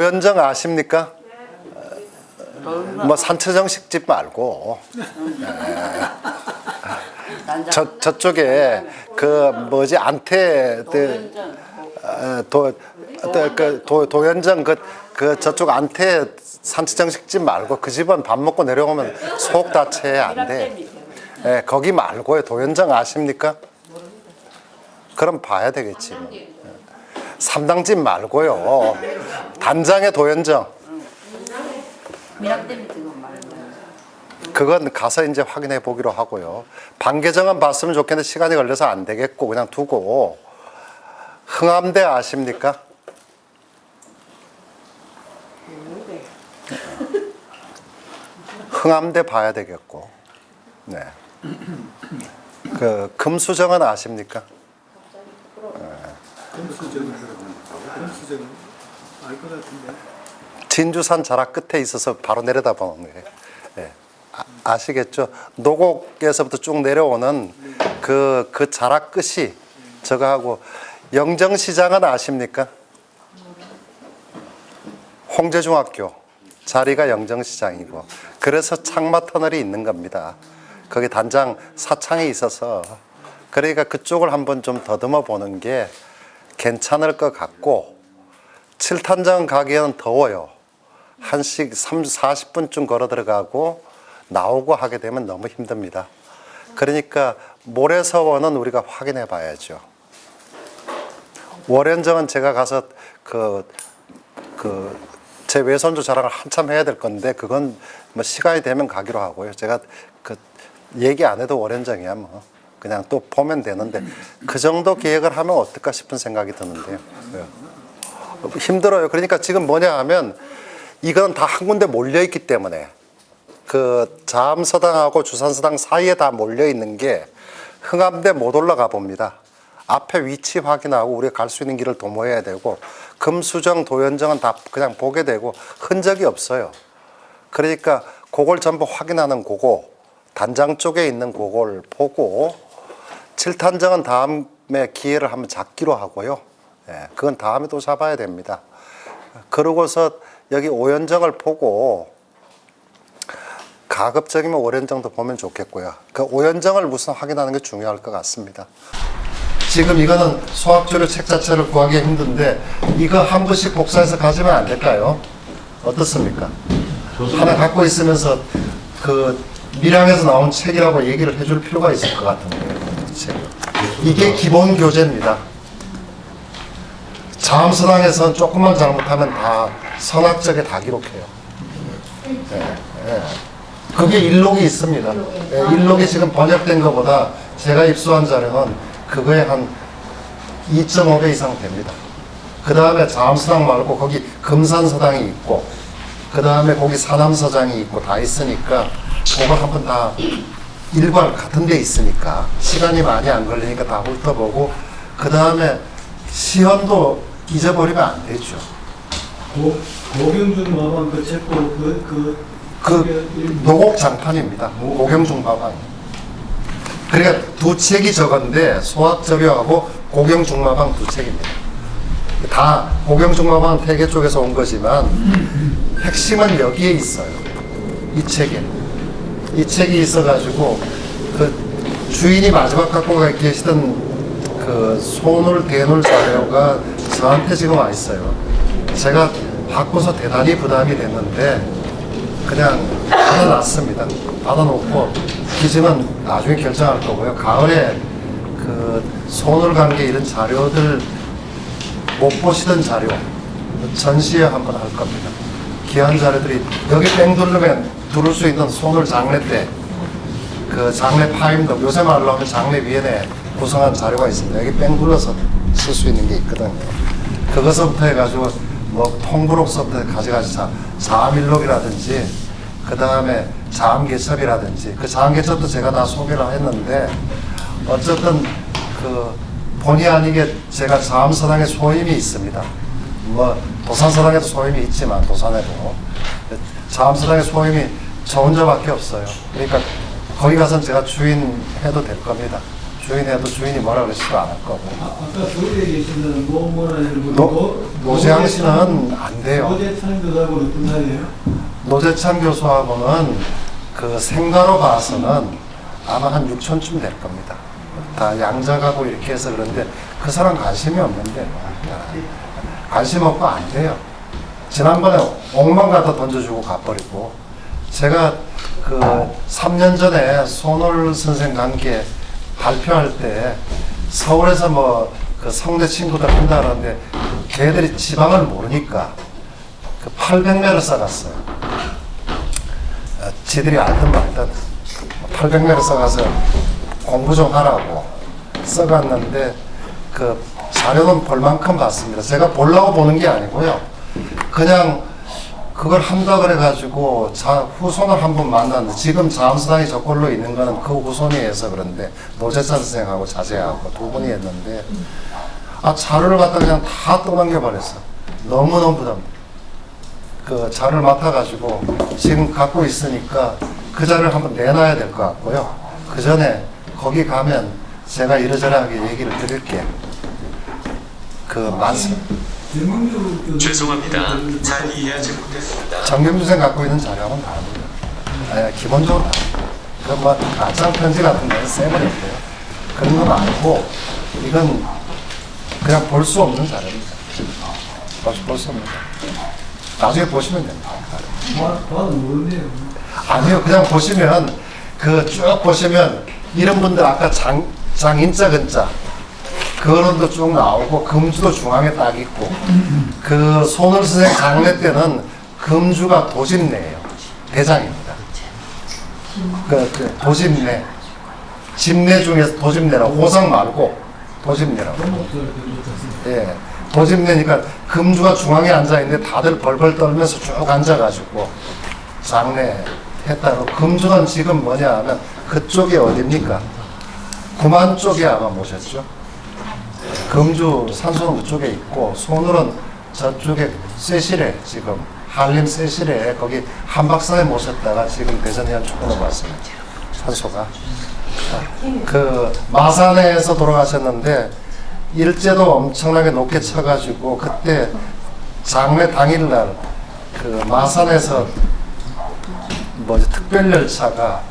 도연정 아십니까? 뭐 산처정식집 말고 저쪽에 그 뭐지 안태 도연정 그 저쪽 안태 산처정식집 말고 그 집은 밥 먹고 내려오면 속 다채 안 돼. 예, 거기 말고요. 도연정 아십니까? 그럼 봐야 되겠지. 삼당집 말고요. 단장의 도연정. 그건 가서 이제 확인해 보기로 하고요. 반계정은 봤으면 좋겠는데 시간이 걸려서 안 되겠고 그냥 두고. 흥암대 아십니까? 흥암대 봐야 되겠고. 네. 그 금수정은 아십니까? 금수정은 알 것 같은데. 진주산 자락 끝에 있어서 바로 내려다 보는 거예요. 네. 아시겠죠? 노곡에서부터 쭉 내려오는 그 자락 끝이 저거하고. 영정시장은 아십니까? 홍제중학교 자리가 영정시장이고 그래서 창마터널이 있는 겁니다. 거기 단장 사창이 있어서 그러니까 그쪽을 한번 좀 더듬어 보는 게 괜찮을 것 같고 7탄장 가기에는 더워요. 1시 40분쯤 걸어 들어가고 나오고 하게 되면 너무 힘듭니다. 그러니까 모래서원은 우리가 확인해 봐야죠. 월연정은 제가 가서 제 외손주 자랑을 한참 해야 될 건데 그건 뭐 시간이 되면 가기로 하고요. 제가 얘기 안 해도 월연정이야 뭐 그냥 또 보면 되는데 그 정도 계획을 하면 어떨까 싶은 생각이 드는데요. 힘들어요. 그러니까 지금 뭐냐 하면 이건 다 한 군데 몰려 있기 때문에 그 자암서당하고 주산서당 사이에 다 몰려 있는 게 흥암대 못 올라가 봅니다. 앞에 위치 확인하고 우리가 갈 수 있는 길을 도모해야 되고 금수정, 도연정은 다 그냥 보게 되고 흔적이 없어요. 그러니까 그걸 전부 확인하는 거고 단장 쪽에 있는 그걸 보고 7탄정은 다음에 기회를 한번 잡기로 하고요. 예, 그건 다음에 또 잡아야 됩니다. 그러고서 여기 오연정을 보고 가급적이면 오연정도 보면 좋겠고요. 그 오연정을 우선 확인하는 게 중요할 것 같습니다. 지금 이거는 수학조류 책 자체를 구하기 힘든데 이거 한 번씩 복사해서 가지면 안 될까요? 어떻습니까? 하나 갖고 있으면서 그 밀양에서 나온 책이라고 얘기를 해줄 필요가 있을 것 같은데 이게 기본 교재입니다. 자암서당에서는 조금만 잘못하면 다 선악적에 다 기록해요. 그게 일록이 있습니다. 일록이 지금 번역된 것보다 제가 입수한 자료는 그거에 한 2.5배 이상 됩니다. 그 다음에 자암서당 말고 거기 금산서당이 있고 그 다음에 거기 사남서장이 있고 다 있으니까 그거 한번 다 일괄 같은 데 있으니까 시간이 많이 안 걸리니까 다 훑어보고 그 다음에 시험도 잊어버리면 안 되죠. 고경준 마방 그 책도 노곡장판입니다. 고경중 마방. 그러니까 두 책이 저건데 소학저료하고 고경중마방 두 책입니다. 다 고경중마방은 태계 쪽에서 온 거지만 핵심은 여기에 있어요. 이 책에. 이 책이 있어가지고 그 주인이 마지막 갖고 계시던 그 소놀 대놀 자료가 저한테 지금 와 있어요. 제가 바꿔서 대단히 부담이 됐는데 그냥 받아놨습니다. 받아놓고 기증은 나중에 결정할 거고요. 가을에 그 손을 관계 이런 자료들 못 보시던 자료 전시회 한번 할 겁니다. 귀한 자료들이 여기 뺑 누르면 두를 수 있는 손을 장례 때 그 장례 파임도 요새 말로 하면 장례 위원회 구성한 자료가 있습니다. 여기 뺑 눌러서 쓸 수 있는 게 있거든요. 그것부터 해가지고 뭐 통부록서부터 가져가지 자암일록이라든지 그 다음에 자암개첩이라든지 그 자암개첩도 제가 다 소개를 했는데 어쨌든 그 본의 아니게 제가 자암서당에 소임이 있습니다. 뭐 도산서당에도 소임이 있지만 도산에도 자암서당에 소임이 저 혼자밖에 없어요. 그러니까 거기 가서는 제가 주인 해도 될 겁니다. 주인해도 주인이 뭐라 그러지도 않을 거고. 아까 서울에 계신다는 뭐라는 노재항 씨는 안 돼요. 노재찬 교수하고는 어떤 사이예요? 노재찬 교수하고는 그 생가로 봐서는 아마 한 6촌쯤 될 겁니다. 다 양자가고 이렇게 해서 그런데 그 사람 관심이 없는데 관심 없고 안 돼요. 지난번에 옥만 갖다 던져주고 가버리고 제가 그 3년 전에 손월 선생과 함께 발표할 때 서울에서 뭐 그 성대 친구들 한다 그러는데 걔들이 지방을 모르니까 그 800매를 써갔어요. 지들이 알든 말든 800매를 써가서 공부 좀 하라고 써갔는데 그 자료는 볼 만큼 봤습니다. 제가 보려고 보는 게 아니고요. 그냥 그걸 한다 그래가지고 후손을 한번 만났는데 지금 자원수당이 저꼴로 있는 거는 그 후손이 해서 그런데 노재찬 선생하고 자제하고 두 분이 했는데 자료를 갖다 그냥 다 떠넘겨버렸어. 너무너무 부담. 그 자료를 맡아가지고 지금 갖고 있으니까 그 자료를 한번 내놔야 될 것 같고요. 그 전에 거기 가면 제가 이러저러하게 얘기를 드릴게요. 그 많습니다. 죄송합니다. 잘 이해하지 못했습니다. 정경주생 갖고 있는 자료하고는 다릅니다. 기본적으로 다릅니다. 그건 뭐 가짜 편지 같은 데는 세버렸고요. 그런 건 아니고 이건 그냥 볼 수 없는 자료입니다. 볼 수 없는 자료. 나중에 보시면 됩니다. 모르네요. 아니요, 그냥 보시면 그 쭉 보시면 이런 분들 아까 장인자 근자 그거론도 쭉 나오고 금주도 중앙에 딱 있고 그 손월 선생 장례 때는 금주가 도집내예요. 대장입니다. 그 도집내 집내 중에서 도집내라고 호상 말고 도집내라고. 예, 도집내니까 금주가 중앙에 앉아 있는데 다들 벌벌 떨면서 쭉 앉아가지고 장례 했다고. 금주는 지금 뭐냐 하면 그쪽이 어딥니까? 구만 쪽에 아마 모셨죠. 금주 산소는 그쪽에 있고 손월은 저쪽에 세실에 지금 한림 세실에 거기 한박사에 모셨다가 지금 대전의원 축구로 왔습니다. 산소가 그 마산에서 돌아가셨는데 일제도 엄청나게 높게 쳐가지고 그때 장례 당일날 그 마산에서 뭐지 특별열차가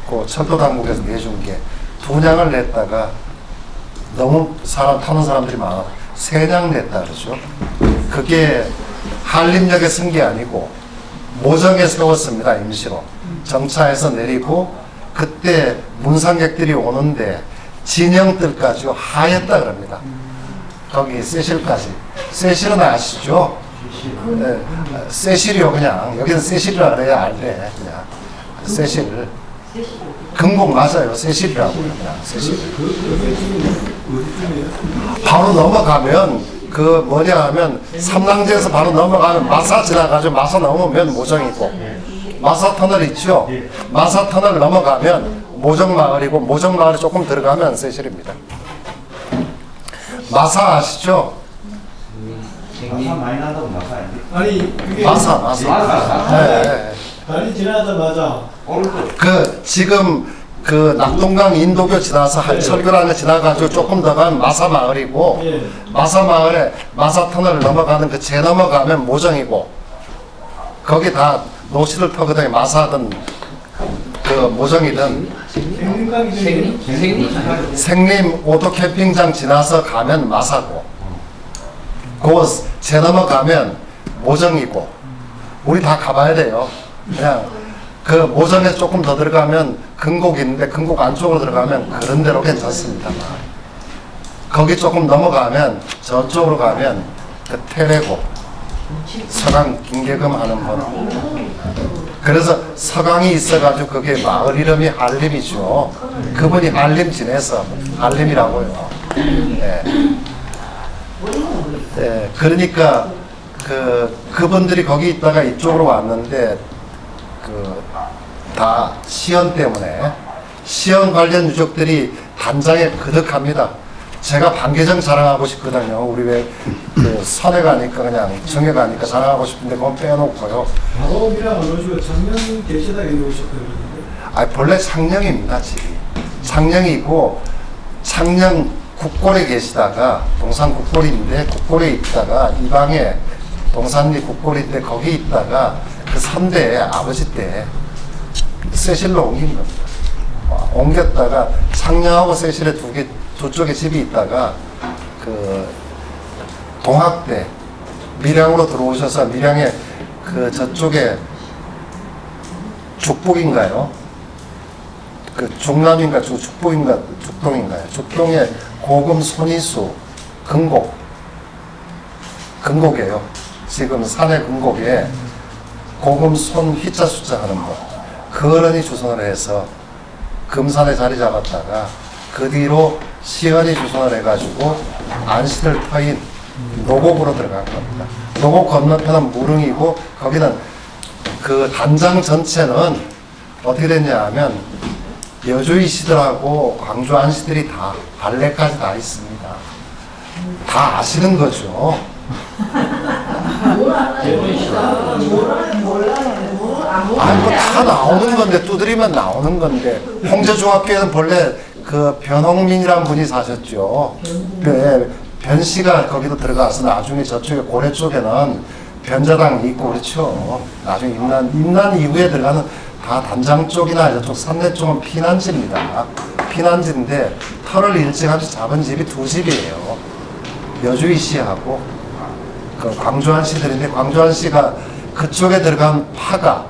그 철도당국에서 내준 게 2냥을 냈다가 너무 타는 사람들이 많아 3냥 냈다 그러죠. 그게 한림역에 쓴 게 아니고 모정에 세웠습니다. 임시로 정차해서 내리고 그때 문상객들이 오는데 진영들까지 하였다 그럽니다. 거기 세실까지. 세실은 아시죠? 네, 세실이요. 그냥 여기는 세실이라 그래야 알래. 그냥 세실. 금곡 맞아요. 세실이라고 그냥 세실. 바로 넘어가면 그 뭐냐 하면 삼랑제에서 바로 넘어가면 마사 지나가지고 마사 넘으면 모정이고 마사터널 있죠. 마사터널 넘어가면 모정마을이고 모정마을이 조금 들어가면 세실입니다. 마사 아시죠? 마사 많이 난다고 마사 아니 그게 마사. 네. 다리 지나자마자 오른쪽 그 지금 그 낙동강 인도교 지나서 한철교라는 지나가지고 조금 더 가면 마사마을이고 예. 마사마을에 마사터널을 넘어가는 그 제 넘어가면 모정이고 거기 다 노시를 터거든요. 마사든 그 모정이든 생림 오토 캠핑장 지나서 가면 마사고 그 제 넘어가면 모정이고 우리 다 가봐야 돼요. 그냥 그 모정에서 조금 더 들어가면 금곡이 있는데 금곡 안쪽으로 들어가면 그런 데로 괜찮습니다. 거기 조금 넘어가면 저쪽으로 가면 그 태래고 서강 김계금 하는 분. 그래서 서강이 있어가지고 그게 마을 이름이 한림이죠. 그분이 한림 지내서 한림이라고요. 네. 네. 그러니까 그분들이 거기 있다가 이쪽으로 왔는데 다 시연 때문에 시연 관련 유족들이 단장에 그득합니다. 제가 반계정 자랑하고 싶거든요. 우리 왜 그 선에 가니까 그냥 정에 가니까 자랑하고 싶은데 그건 빼놓고요. 작업이랑 안 오시고 작년 계시다가 오셨거든요. 본래 창녕입니다. 집이 창녕이고 창녕 국골에 계시다가 동산 국골인데 국골에 있다가 이 방에 동산리 국골인데 거기 있다가 그 3대 아버지 때 세실로 옮긴 겁니다. 옮겼다가 창녕하고 세실에 두 쪽에 집이 있다가 그 동학대 밀양으로 들어오셔서 밀양에 그 저쪽에 죽북인가요? 그 중남인가 죽북인가 죽동인가요? 죽동에 고금 손이수 근곡이에요. 지금 산의 근곡에 고금 손 희자 숫자 하는 거. 그 어른이 주선을 해서 금산에 자리 잡았다가 그 뒤로 시연이 주선을 해가지고 안시들 터인 노곡으로 들어간 겁니다. 노곡 건너편은 무릉이고 거기는 그 단장 전체는 어떻게 됐냐 하면 여주이 시들하고 광주 안시들이 다 발레까지 다 있습니다. 다 아시는 거죠. 아니 뭐다 나오는 건데 두드리면 나오는 건데 홍제중학교에는 본래 그 변홍민이라는 분이 사셨죠. 변씨가 거기도 들어가서 나중에 저쪽에 고래 쪽에는 변자당이 있고 그렇죠. 나중에 임난 이후에 들어가는 다 단장 쪽이나 저쪽 산내 쪽은 피난지입니다. 피난지인데 털을 일찌감치 잡은 집이 두 집이에요. 여주이 씨하고 그 광주한 씨들인데 광주한 씨가 그쪽에 들어간 파가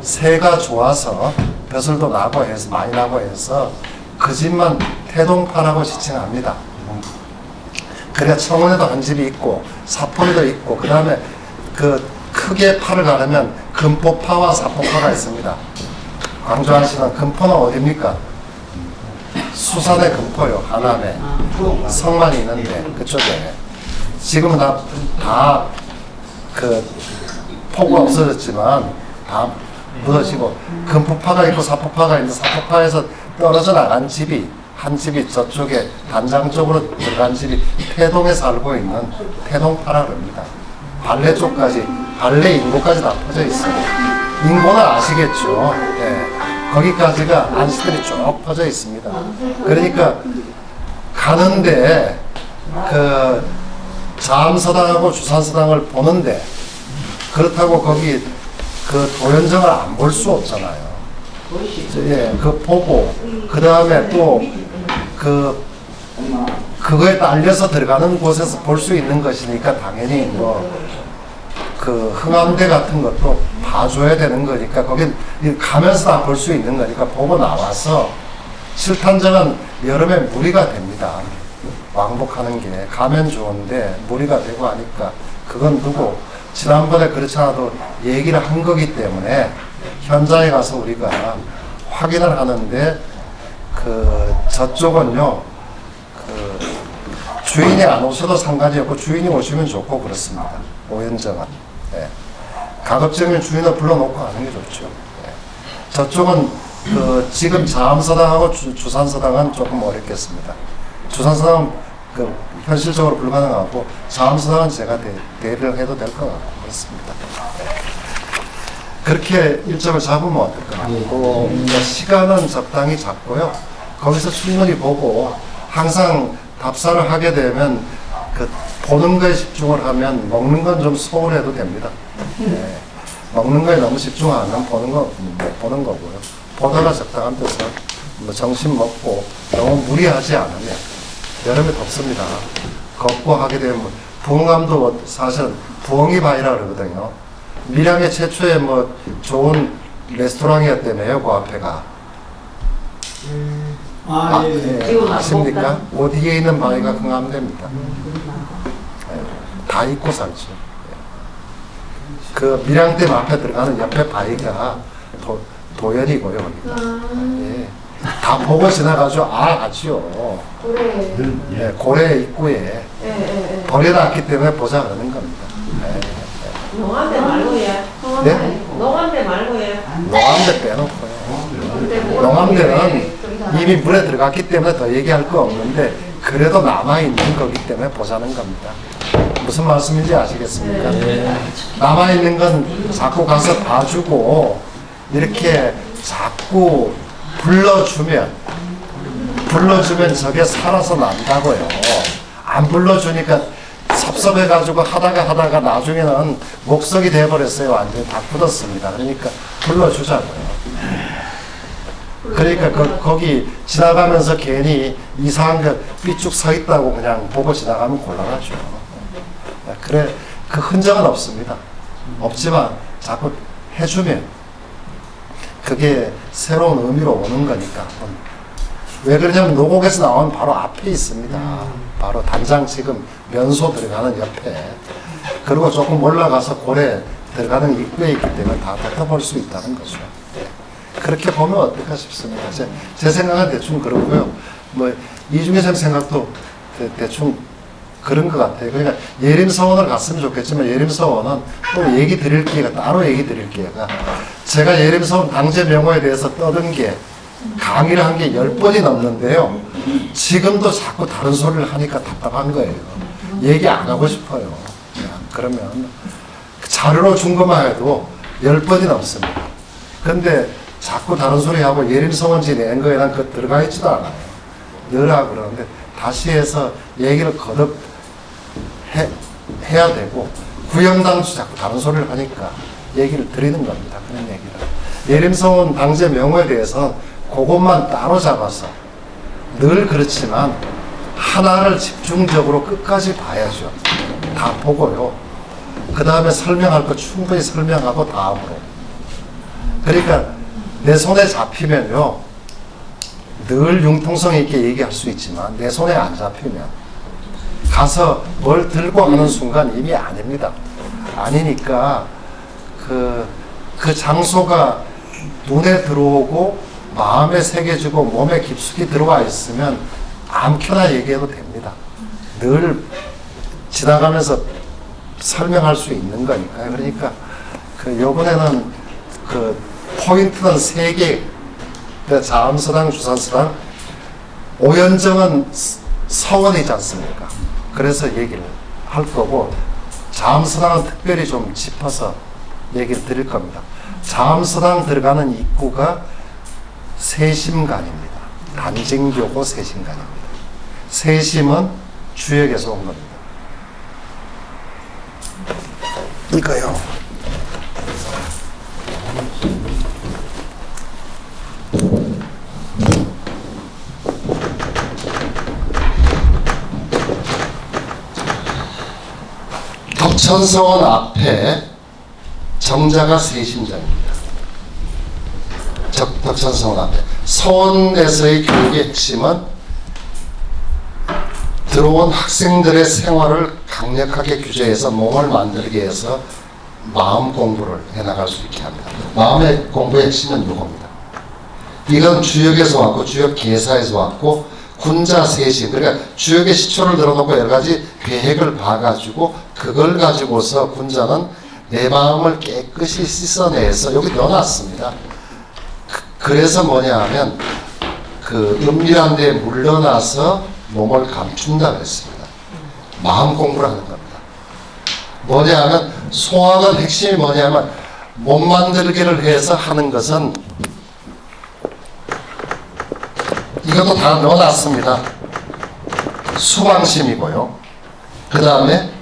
새가 좋아서 벼슬도 나고 해서 많이 나고 해서 그 집만 태동파라고 지칭합니다. 그래야 청원에도 한 집이 있고 사포에도 있고 그 다음에 그 크게 파를 가르면 금포파와 사포파가 있습니다. 광주한 씨는 금포는 어디입니까? 수산의 금포요. 하남에 성만 있는데 그쪽에 지금은 다 그 포구가 없어졌지만 다 묻어지고 금포파가 있고 사포파가 있는데 사포파에서 떨어져 나간 집이 한 집이 저쪽에 단장 쪽으로 들어간 집이 태동에 살고 있는 태동파라 그럽니다. 발레 쪽까지 발레 인구까지 다 퍼져 있어요. 인구는 아시겠죠? 예. 거기까지가 안시들이 쭉 퍼져 있습니다. 그러니까 가는데 그 자암서당하고 주산서당을 보는데 그렇다고 거기 그 도연정을 안 볼 수 없잖아요. 예, 그 보고 그 다음에 또 그거에 딸려서 들어가는 곳에서 볼 수 있는 것이니까 당연히 뭐 그 흥암대 같은 것도 봐줘야 되는 거니까 거긴 가면서 다 볼 수 있는 거니까 보고 나와서 칠탄정은 여름에 무리가 됩니다. 왕복하는 게 가면 좋은데 무리가 되고 하니까 그건 두고 지난번에 그렇지 않아도 얘기를 한 거기 때문에 현장에 가서 우리가 확인을 하는데 그 저쪽은요 그 주인이 안 오셔도 상관이 없고 주인이 오시면 좋고 그렇습니다. 오현정은 예. 가급적이면 주인을 불러놓고 하는 게 좋죠. 예. 저쪽은 그 지금 자암서당하고 주산서당은 조금 어렵겠습니다. 주산서당은 그 현실적으로 불가능하고 자암서당은 제가 대리를 해도 될 것 같고 그렇습니다. 그렇게 일정을 잡으면 어떨 것 같고 시간은 적당히 잡고요. 거기서 충분히 보고 항상 답사를 하게 되면 그 보는 거에 집중을 하면 먹는 건 좀 소홀해도 됩니다. 네. 먹는 거에 너무 집중하면 보는 거 못 보는 거고요. 보다가 적당한 데서 뭐 정신 먹고 너무 무리하지 않으면 여름에 덥습니다. 걷고 하게 되면 부흥암도 사실 부흥이 바이라 그러거든요. 밀양의 최초의 뭐 좋은 레스토랑이었다며요, 그 앞에가. 예. 아십니까? 어디에 있는 바위가 흥암대입니다. 다 잊고 살죠. 그 밀양댐 앞에 들어가는 옆에 바위가 도연이고요. 예. 다 보고 지나가죠. 하지요. 예, 고래 입구에 버려놨기 때문에 보자 그러는 겁니다. 농암대 말고 예. 네? 농암대 말고 예. 농암대 빼놓고요. 농암대는 이미 물에 들어갔기 때문에 더 얘기할 거 없는데 그래도 남아있는 거기 때문에 보자는 겁니다. 무슨 말씀인지 아시겠습니까? 남아있는 건 자꾸 가서 봐주고 이렇게 자꾸 불러주면 불러주면 저게 살아서 난다고요. 안 불러주니까 섭섭해가지고 하다가 나중에는 목석이 돼버렸어요. 완전히 다 굳었습니다. 그러니까 불러주자고요. 그러니까 거기 지나가면서 괜히 이상한 거 삐쭉 서 있다고 그냥 보고 지나가면 곤란하죠. 그래, 그 흔적은 없습니다. 없지만 자꾸 해주면 그게 새로운 의미로 오는 거니까. 왜 그러냐면 노곡에서 나온 바로 앞에 있습니다. 바로 단장 지금 면소 들어가는 옆에. 그리고 조금 올라가서 고래 들어가는 입구에 있기 때문에 다 덮어볼 수 있다는 거죠. 그렇게 보면 어떨까 싶습니다. 제 생각은 대충 그렇고요. 뭐 이중혜 쌤 생각도 대충 그런 것 같아요. 그러니까 예림서원을 갔으면 좋겠지만 예림서원은 또 얘기 드릴 기회가 따로 얘기 드릴 기회가 제가 예림서원 당제 명호에 대해서 떠든 게 강의를 한 게 10번이 넘는데요. 지금도 자꾸 다른 소리를 하니까 답답한 거예요. 얘기 안 하고 싶어요. 그러면 자료로 준 것만 해도 10번이 넘습니다. 근데 자꾸 다른 소리 하고 예림서원지 낸 거에 난 그 들어가 있지도 않아요. 넣으라 그러는데 다시 해서 얘기를 거듭 해야 되고 구영당도 자꾸 다른 소리를 하니까 얘기를 드리는 겁니다. 그런 얘기를. 예림서원 당제 명호에 대해서는 그것만 따로 잡아서 늘 그렇지만 하나를 집중적으로 끝까지 봐야죠. 다 보고요. 그 다음에 설명할 거 충분히 설명하고 다음으로. 그러니까 내 손에 잡히면요. 늘 융통성 있게 얘기할 수 있지만 내 손에 안 잡히면 가서 뭘 들고 하는 순간 이미 아닙니다. 아니니까 그 장소가 눈에 들어오고 마음에 새겨지고 몸에 깊숙이 들어와 있으면 아무렇게나 얘기해도 됩니다. 늘 지나가면서 설명할 수 있는 거니까요. 그러니까 그 요번에는 그 포인트는 3개. 자음서당, 주산서당, 오연정은 서원이지 않습니까? 그래서 얘기를 할 거고 자음서당은 특별히 좀 짚어서 얘기를 드릴 겁니다. 자음서당 들어가는 입구가 세심관입니다. 단징교고 세심관입니다. 세심은 주역에서 온 겁니다. 이거요. 덕천서원 앞에 정자가 세심장입니다. 덕천서원 앞에 서원에서의 교육의 핵심은 들어온 학생들의 생활을 강력하게 규제해서 몸을 만들게 해서 마음 공부를 해나갈 수 있게 합니다. 마음의 공부의 핵심은 이겁니다. 이건 주역에서 왔고 주역 계사에서 왔고 군자 세심, 그러니까 주역의 시초를 들어놓고 여러 가지 계획을 봐가지고 그걸 가지고서 군자는 내 마음을 깨끗이 씻어내서 여기 넣어놨습니다. 그래서 뭐냐 하면 그 은밀한 데에 물러나서 몸을 감춘다 그랬습니다. 마음 공부를 하는 겁니다. 뭐냐 하면 소학은 핵심이 뭐냐 하면 몸 만들기를 해서 하는 것은 이것도 다 넣어놨습니다. 수방심이고요. 그 다음에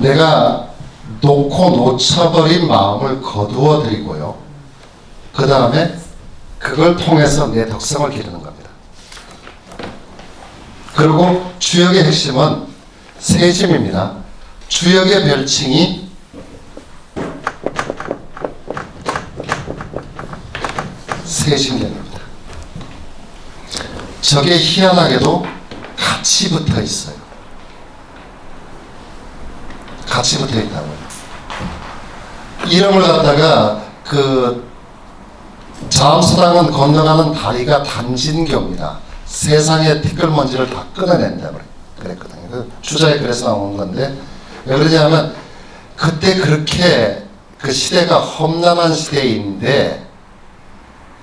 내가 놓고 놓쳐버린 마음을 거두어 드리고요. 그 다음에 그걸 통해서 내 덕성을 기르는 겁니다. 그리고 주역의 핵심은 세심입니다. 주역의 별칭이 세심경입니다. 저게 희한하게도 같이 붙어 있어요. 같이 붙어 있다고요. 이름을 갖다가 그 자음서당은 건너가는 다리가 단진교입니다. 세상의 티끌먼지를 다 끊어낸다 그랬거든요. 그 주자에 그래서 나온 건데 왜 그러냐면 그때 그렇게 그 시대가 험난한 시대인데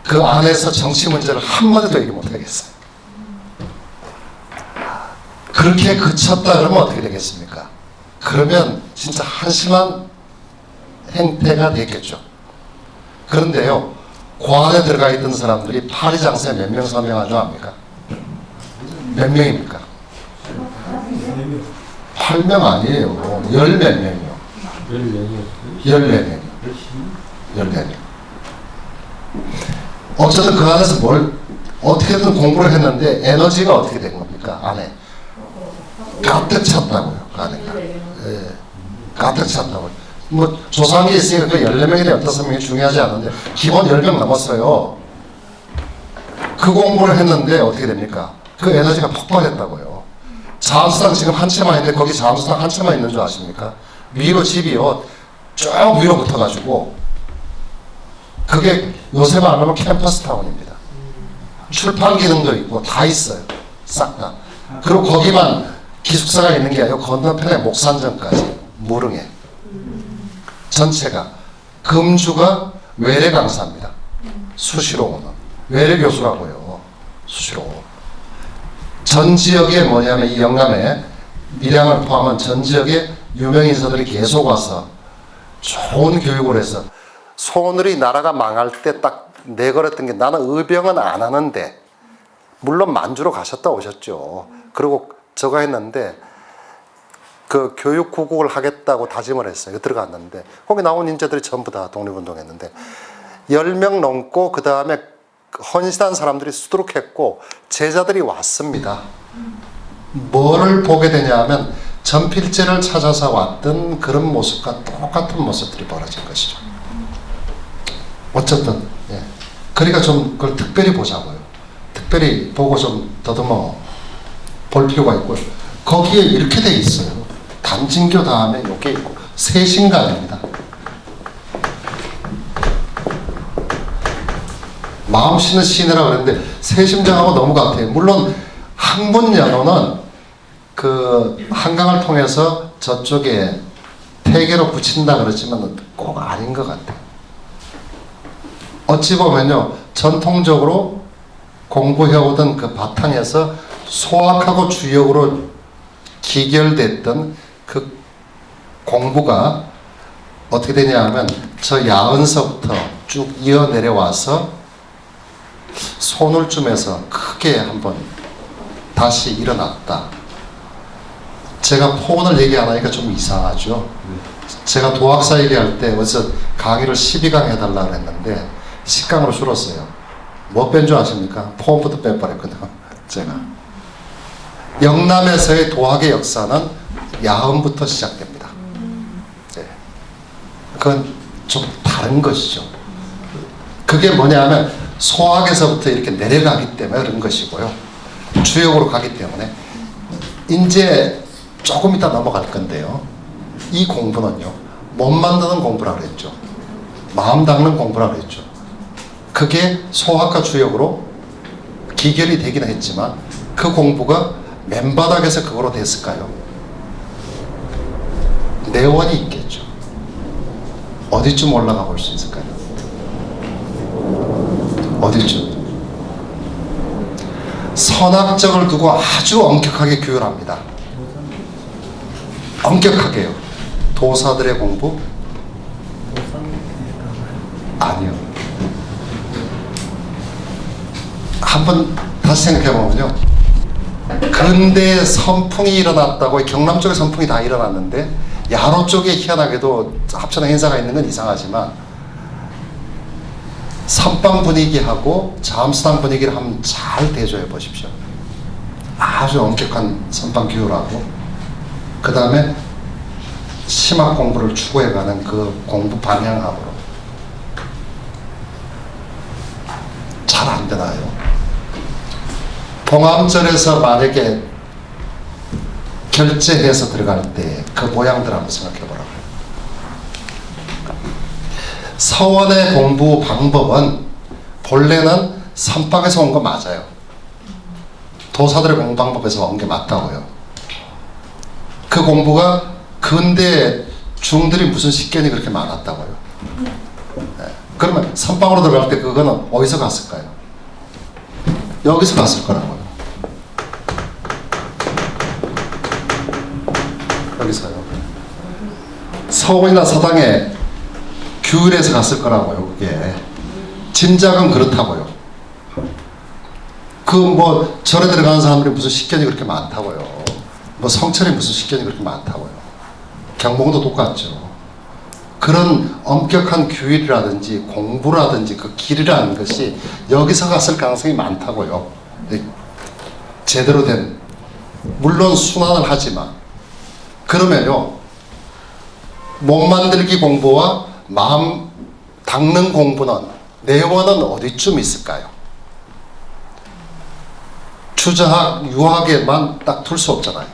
그 안에서 정치 문제를 한마디도 얘기 못하겠어요. 그렇게 그쳤다 그러면 어떻게 되겠습니까? 그러면 진짜 한심한 행태가 됐겠죠. 그런데요, 고안에 들어가 있던 사람들이 파리장세 몇 명 서명한 줄 압니까? 몇 명입니까? 8명 아니에요. 10몇 명이요. 14명. 14명. 어쨌든 그 안에서 뭘 어떻게든 공부를 했는데 에너지가 어떻게 된 겁니까? 안에 가득 찼다고요. 그 안에가. 예. 가득 찼다고요. 뭐 조상이 있으니까 그 14명이나 15명이 중요하지 않은데 기본 10명 넘었어요. 그 공부를 했는데 어떻게 됩니까? 그 에너지가 폭발했다고요. 자암수당 지금 한 채만 있는데 거기 자암수당 한 채만 있는 줄 아십니까? 위로 집이요. 쭉 위로 붙어가지고 그게 요새 말하면 캠퍼스 타운입니다. 출판 기능도 있고 다 있어요. 싹 다. 그리고 거기만 기숙사가 있는 게 아니고 건너편에 목산점까지 무릉에 전체가 금주가 외래 강사입니다. 수시로 오는 외래 교수라고요. 수시로. 전 지역에 뭐냐면 이 영남에 밀양을 포함한 전 지역에 유명 인사들이 계속 와서 좋은 교육을 해서 소늘이 나라가 망할 때 딱 내걸었던 게 나는 의병은 안 하는데 물론 만주로 가셨다 오셨죠. 그리고 저거 했는데 그 교육구국을 하겠다고 다짐을 했어요. 들어갔는데 거기 나온 인재들이 전부 다 독립운동했는데 10명 넘고 그 다음에 헌신한 사람들이 수두룩했고 제자들이 왔습니다. 뭐를 보게 되냐 하면 전필제를 찾아서 왔던 그런 모습과 똑같은 모습들이 벌어진 것이죠. 어쨌든 예. 그러니까 좀 그걸 특별히 보자고요. 특별히 보고 좀 더듬어 볼 필요가 있고 거기에 이렇게 돼 있어요. 단진교 다음에 이게 있고 세신간입니다. 마음씨는 시내라고 그랬는데 세심장하고 너무 같아요. 물론 학문연호는 그 한강을 통해서 저쪽에 태계로 붙인다 그러지만 꼭 아닌 것 같아요. 어찌 보면요, 전통적으로 공부해오던 그 바탕에서 소학하고 주역으로 기결됐던 그 공부가 어떻게 되냐 하면 저 야은서부터 쭉 이어 내려와서 손울쯤에서 크게 한번 다시 일어났다. 제가 포원을 얘기하니까 좀 이상하죠. 제가 도학사 얘기할 때 어디서 강의를 12강 해달라고 했는데 10강으로 줄었어요. 뭐 뺀 줄 아십니까? 포원부터 빼버렸거든요. 제가. 영남에서의 도학의 역사는 야음부터 시작됩니다. 네. 그건 좀 다른 것이죠. 그게 뭐냐면 소학에서부터 이렇게 내려가기 때문에 그런 것이고요. 주역으로 가기 때문에 이제 조금 이따 넘어갈 건데요. 이 공부는요. 못 만드는 공부라 그랬죠. 마음 닦는 공부라 그랬죠. 그게 소학과 주역으로 기결이 되긴 했지만 그 공부가 맨바닥에서 그거로 됐을까요? 내원이 있겠죠. 어디쯤 올라가 볼 수 있을까요? 어디쯤? 선악적을 두고 아주 엄격하게 규율합니다. 엄격하게요. 도사들의 공부? 아니요. 한번 다시 생각해보면요. 근대 선풍이 일어났다고 경남 쪽에 선풍이 다 일어났는데 야로 쪽에 희한하게도 합천에 행사가 있는 건 이상하지만 선방 분위기하고 자암수당 분위기를 한번 잘 대조해 보십시오. 아주 엄격한 선방 규율하고 그 다음에 심학 공부를 추구해가는 그 공부 방향하고 잘 안 되나요? 봉암절에서 만약에 결제해서 들어갈 때 그 모양들 한번 생각해 보라고요. 서원의 공부 방법은 본래는 선방에서 온 거 맞아요. 도사들의 공부 방법에서 온 게 맞다고요. 그 공부가 근대 중들이 무슨 식견이 그렇게 많았다고요. 네. 그러면 선방으로 들어갈 때 그거는 어디서 갔을까요? 여기서 갔을 거라고요. 서원이나 서당에 규율해서 갔을 거라고요. 그게 짐작은 그렇다고요. 그 뭐 절에 들어가는 사람들이 무슨 식견이 그렇게 많다고요. 뭐 성철이 무슨 식견이 그렇게 많다고요. 경복도 똑같죠. 그런 엄격한 규율이라든지 공부라든지 그 길이라는 것이 여기서 갔을 가능성이 많다고요. 제대로 된, 물론 순환을 하지만. 그러면요, 몸 만들기 공부와 마음 닦는 공부는 내원은 어디쯤 있을까요? 추자학, 유학에만 딱 둘 수 없잖아요.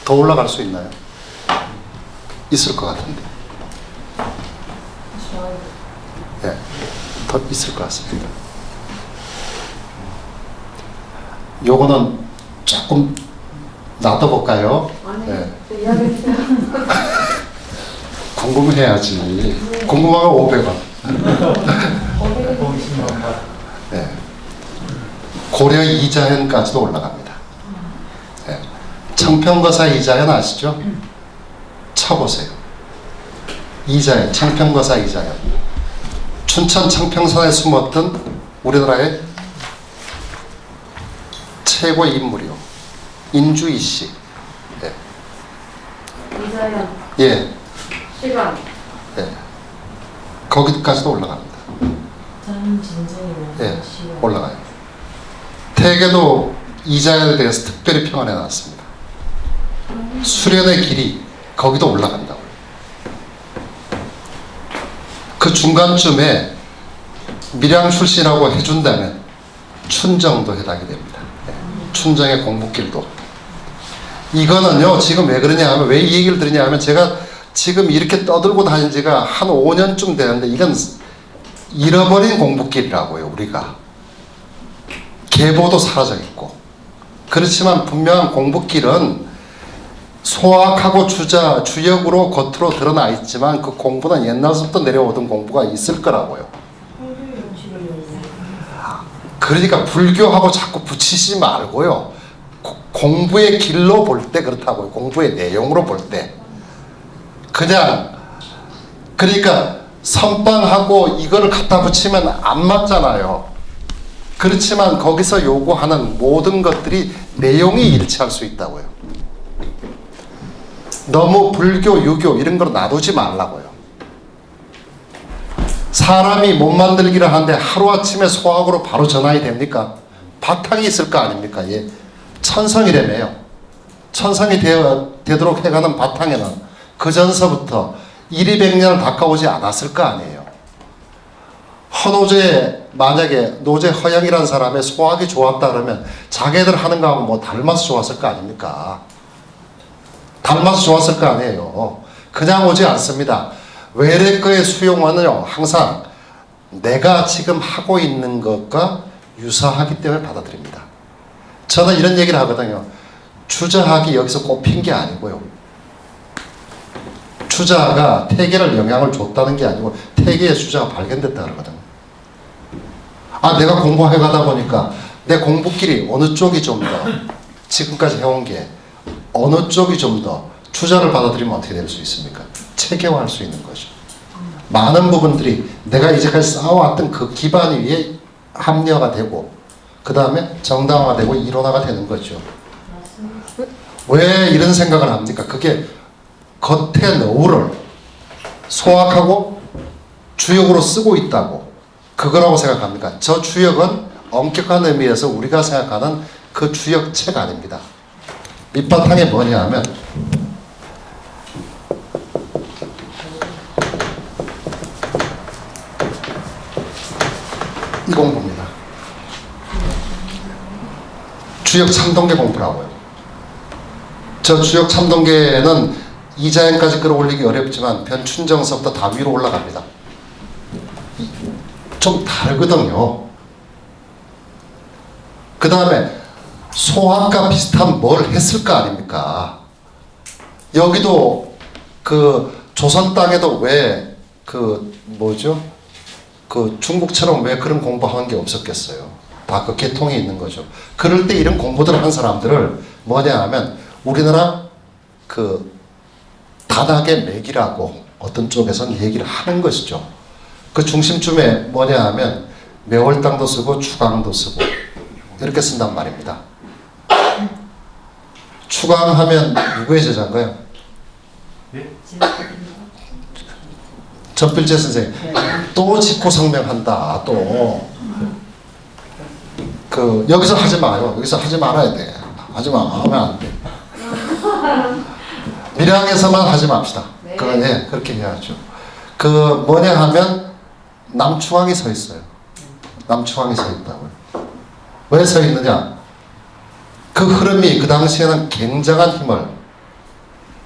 더 올라갈 수 있나요? 있을 것 같은데. 예, 더 있을 것 같습니다. 요거는 조금 놔둬볼까요? 아니, 예. 이야기해주세요. 궁금해야지. 궁금하면 500원. 예. 고려 이자현까지도 올라갑니다. 예. 청평거사 이자현 아시죠? 쳐보세요. 이자현, 청평거사 이자현. 춘천 청평산에 숨었던 우리나라의 최고의 인물이요. 인주이 씨. 예. 이자연, 예. 시간, 예. 거기까지도 올라갑니다. 예. 올라가요. 태계도 이자연에 대해서 특별히 평을 해놨습니다. 수련의 길이 거기도 올라간다고요. 그 중간쯤에 밀양 출신이라고 해준다면 춘정도 해당이 됩니다. 춘정의 공부길도. 이거는요, 지금 왜 그러냐 하면, 왜 이 얘기를 드리냐 하면, 제가 지금 이렇게 떠들고 다닌 지가 한 5년쯤 되는데, 이건 잃어버린 공부길이라고요, 우리가. 계보도 사라져 있고. 그렇지만 분명한 공부길은 소학하고 주역으로 겉으로 드러나 있지만, 그 공부는 옛날부터 내려오던 공부가 있을 거라고요. 그러니까 불교하고 자꾸 붙이지 말고요. 공부의 길로 볼 때 그렇다고요. 공부의 내용으로 볼 때. 그냥, 그러니까 선방하고 이거를 갖다 붙이면 안 맞잖아요. 그렇지만 거기서 요구하는 모든 것들이 내용이 일치할 수 있다고요. 너무 불교, 유교 이런 걸 놔두지 말라고요. 사람이 몸 만들기를 하는데 하루아침에 소학으로 바로 전환이 됩니까? 바탕이 있을 거 아닙니까? 예. 천성이라며요. 천성이 되도록 해가는 바탕에는 그 전서부터 1,200년을 닦아오지 않았을 거 아니에요. 허노제, 만약에 노제 허영이라는 사람의 소학이 좋았다 그러면 자기들 하는 거하고 뭐 닮아서 좋았을 거 아닙니까? 닮아서 좋았을 거 아니에요. 그냥 오지 않습니다. 외래거의 수용어는요, 항상 내가 지금 하고 있는 것과 유사하기 때문에 받아들입니다. 저는 이런 얘기를 하거든요. 추자학이 여기서 꼽힌 게 아니고요. 추자가 태계를 영향을 줬다는 게 아니고 태계의 추자가 발견됐다 그러거든요. 아, 내가 공부해 가다 보니까 내 공부길이 어느 쪽이 좀 더 지금까지 해온 게 어느 쪽이 좀 더 추자를 받아들이면 어떻게 될 수 있습니까? 체계화할 수 있는 거죠. 많은 부분들이 내가 이제까지 쌓아왔던 그 기반 위에 합리화가 되고 그 다음에 정당화되고 이론화가 되는 거죠. 왜 이런 생각을 합니까? 그게 겉에 너울을 소학하고 주역으로 쓰고 있다고 그거라고 생각합니까? 저 주역은 엄격한 의미에서 우리가 생각하는 그 주역책 아닙니다. 밑바탕에 뭐냐 하면 이 공부입니다. 주역 3동계 공부라고요. 저 주역 3동계는 이자연까지 끌어올리기 어렵지만 변춘정서부터 다 위로 올라갑니다. 좀 다르거든요. 그 다음에 소학과 비슷한 뭘 했을 거 아닙니까? 여기도 그 조선 땅에도 왜 그 뭐죠? 그 중국처럼 왜 그런 공부하는 게 없었겠어요? 다 그 계통이 있는 거죠. 그럴 때 이런 공부들을 한 사람들을 뭐냐 하면 우리나라 그 단하게 매기라고 어떤 쪽에서는 얘기를 하는 것이죠. 그 중심쯤에 뭐냐 하면 매월당도 쓰고 추강도 쓰고 이렇게 쓴단 말입니다. 추강하면 누구의 제자인가요? 전필재 선생님. 또 직고성명한다. 또 그 여기서 하지 마요. 여기서 하지 말아야 돼. 하지 마. 하면 안 돼. 밀양에서만 하지 맙시다. 네. 네, 그렇게 해야죠. 그 뭐냐 하면 남추왕이 서 있어요. 남추왕이 서 있다고요. 왜 서 있느냐? 그 흐름이 그 당시에는 굉장한 힘을,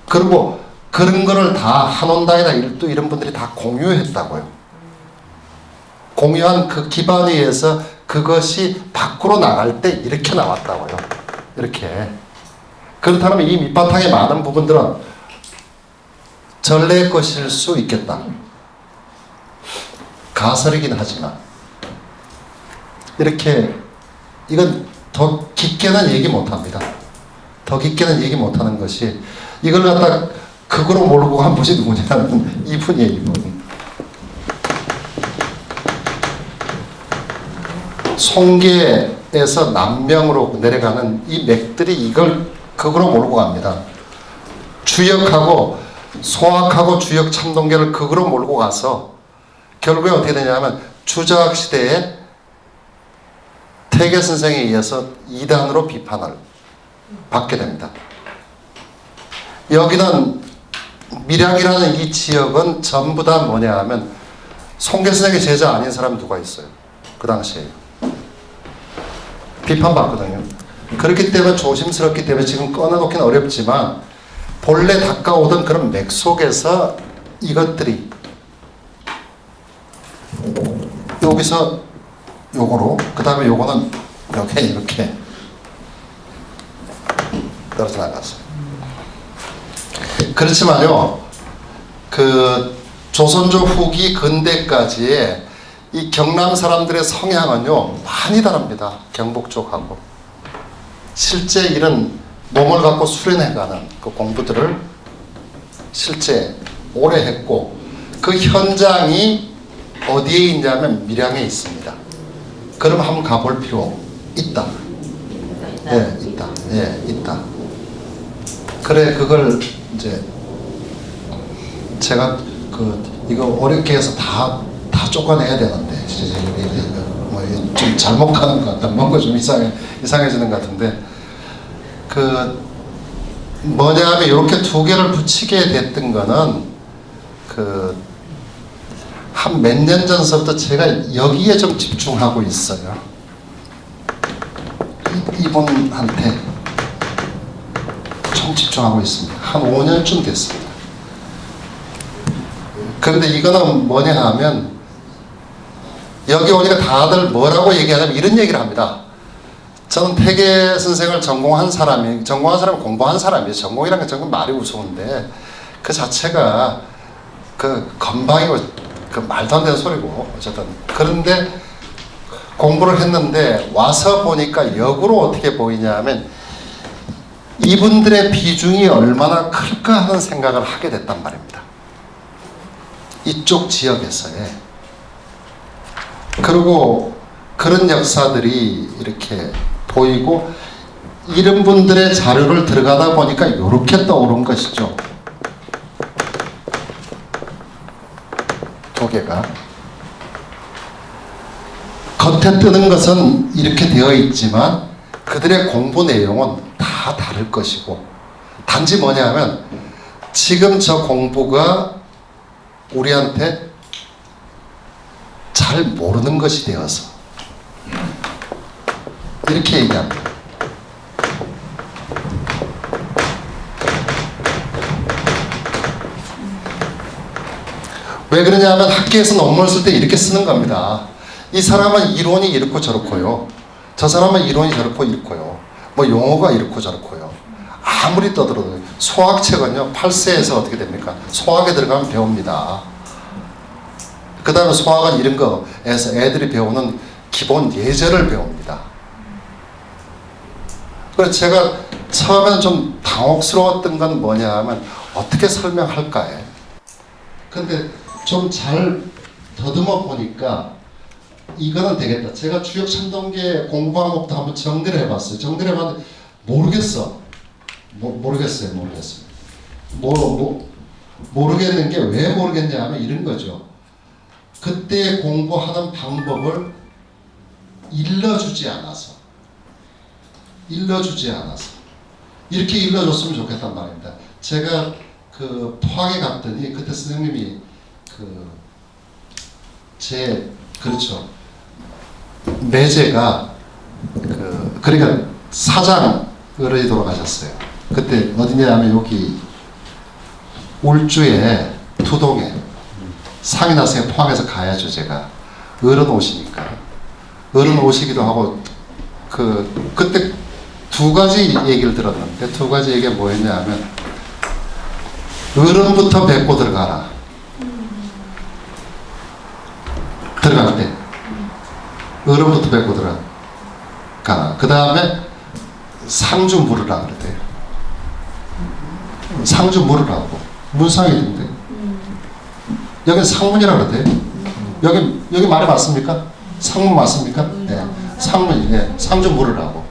그리고 그런 거를 다 한원당이나 일두 이런 분들이 다 공유했다고요. 공유한 그 기반에 의해서 그것이 밖으로 나갈 때 이렇게 나왔다고요. 이렇게. 그렇다면 이 밑바탕의 많은 부분들은 전래의 것일 수 있겠다. 가설이긴 하지만 이렇게, 이건 더 깊게는 얘기 못합니다. 더 깊게는 얘기 못하는 것이, 이걸 갖다 극으로 몰고 간 분이 누구냐는 이분이에요. 이분. 송계에서 남명으로 내려가는 이 맥들이 이걸 극으로 몰고 갑니다. 주역하고 소학하고 주역 참동계를 극으로 몰고 가서 결국에 어떻게 되냐면 주저학 시대에 태계 선생에 의해서 이단으로 비판을 받게 됩니다. 여기는 밀양이라는 이 지역은 전부 다 뭐냐 하면 송계 선생의 제자 아닌 사람 누가 있어요? 그 당시에 비판받거든요. 그렇기 때문에 조심스럽기 때문에 지금 꺼내놓기는 어렵지만 본래 닦아오던 그런 맥 속에서 이것들이 여기서 요거로, 그 다음에 요거는 이렇게 이렇게 떨어져 나갔어요. 그렇지만요, 그 조선조 후기 근대까지의 이 경남 사람들의 성향은요 많이 다릅니다. 경북 쪽하고. 실제 이런 몸을 갖고 수련해가는 그 공부들을 실제 오래 했고, 그 현장이 어디에 있냐면 밀양에 있습니다. 그럼 한번 가볼 필요 있다. 예, 있다. 예, 있다. 그래, 그걸 이제 제가 이거 어렵게 해서 다 쫓아내야 되는데 좀 잘못 가는 것 같다. 뭔가 좀 이상해지는 것 같은데, 그 뭐냐 하면 이렇게 두 개를 붙이게 됐던 거는 그 한 몇 년 전서부터 제가 여기에 좀 집중하고 있어요. 이분한테 좀 집중하고 있습니다. 한 5년쯤 됐습니다. 그런데 이거는 뭐냐 하면 여기 오니까 다들 뭐라고 얘기하냐면 이런 얘기를 합니다. 저는 태계 선생을 전공한 사람이 공부한 사람이에요. 전공이라는 게 정말 말이 우스운데 그 자체가 그 건방이고 그 말도 안 되는 소리고 어쨌든. 그런데 공부를 했는데 와서 보니까 역으로 어떻게 보이냐면 이분들의 비중이 얼마나 클까 하는 생각을 하게 됐단 말입니다. 이쪽 지역에서의. 그리고 그런 역사들이 이렇게 보이고, 이런 분들의 자료를 들어가다 보니까 이렇게 떠오른 것이죠. 두 개가. 겉에 뜨는 것은 이렇게 되어 있지만 그들의 공부 내용은 다 다를 것이고, 단지 뭐냐 하면 지금 저 공부가 우리한테 잘 모르는 것이 되어서 이렇게 얘기합니다. 왜 그러냐면 학교에서 논문을 쓸 때 이렇게 쓰는 겁니다. 이 사람은 이론이 이렇고 저렇고요, 저 사람은 이론이 저렇고 이렇고요, 뭐 용어가 이렇고 저렇고요. 아무리 떠들어도 소학책은요 8세에서 어떻게 됩니까? 소학에 들어가면 배웁니다. 그 다음에 소학은 이런 거에서 애들이 배우는 기본 예절을 배웁니다. 그래서 제가 처음에는 좀 당혹스러웠던 건 뭐냐 하면 어떻게 설명할까에. 근데 좀 잘 더듬어 보니까 이거는 되겠다. 제가 주역 천동계 공부 방법도 한번 정리를 해봤어요. 정리를 해봤는데 모르겠어. 모르겠어요. 모르겠는 게 왜 모르겠냐 하면 이런 거죠. 그때 공부하는 방법을 일러주지 않아서 이렇게 일러줬으면 좋겠단 말입니다. 제가 그 포항에 갔더니 그때 선생님이 그렇죠. 매제가 그러니까 사장 어른이 돌아가셨어요. 그때 어디냐면 여기 울주에 투동에 상이 났으니 포항에서 가야죠. 제가 어른 오시니까 어른 오시기도 하고 그때 두 가지 얘기를 들었는데 두 가지 얘기가 뭐였냐 하면 어른부터 뵙고 들어가라. 들어갈 때 어른부터 뵙고 들어가. 그 다음에 상주 물으라 그러대요. 상주 물으라고 문상이 있는데 여기 상문이라 그러대요. 여기 말이 맞습니까? 상문 맞습니까? 네. 상문이 상주 물으라고.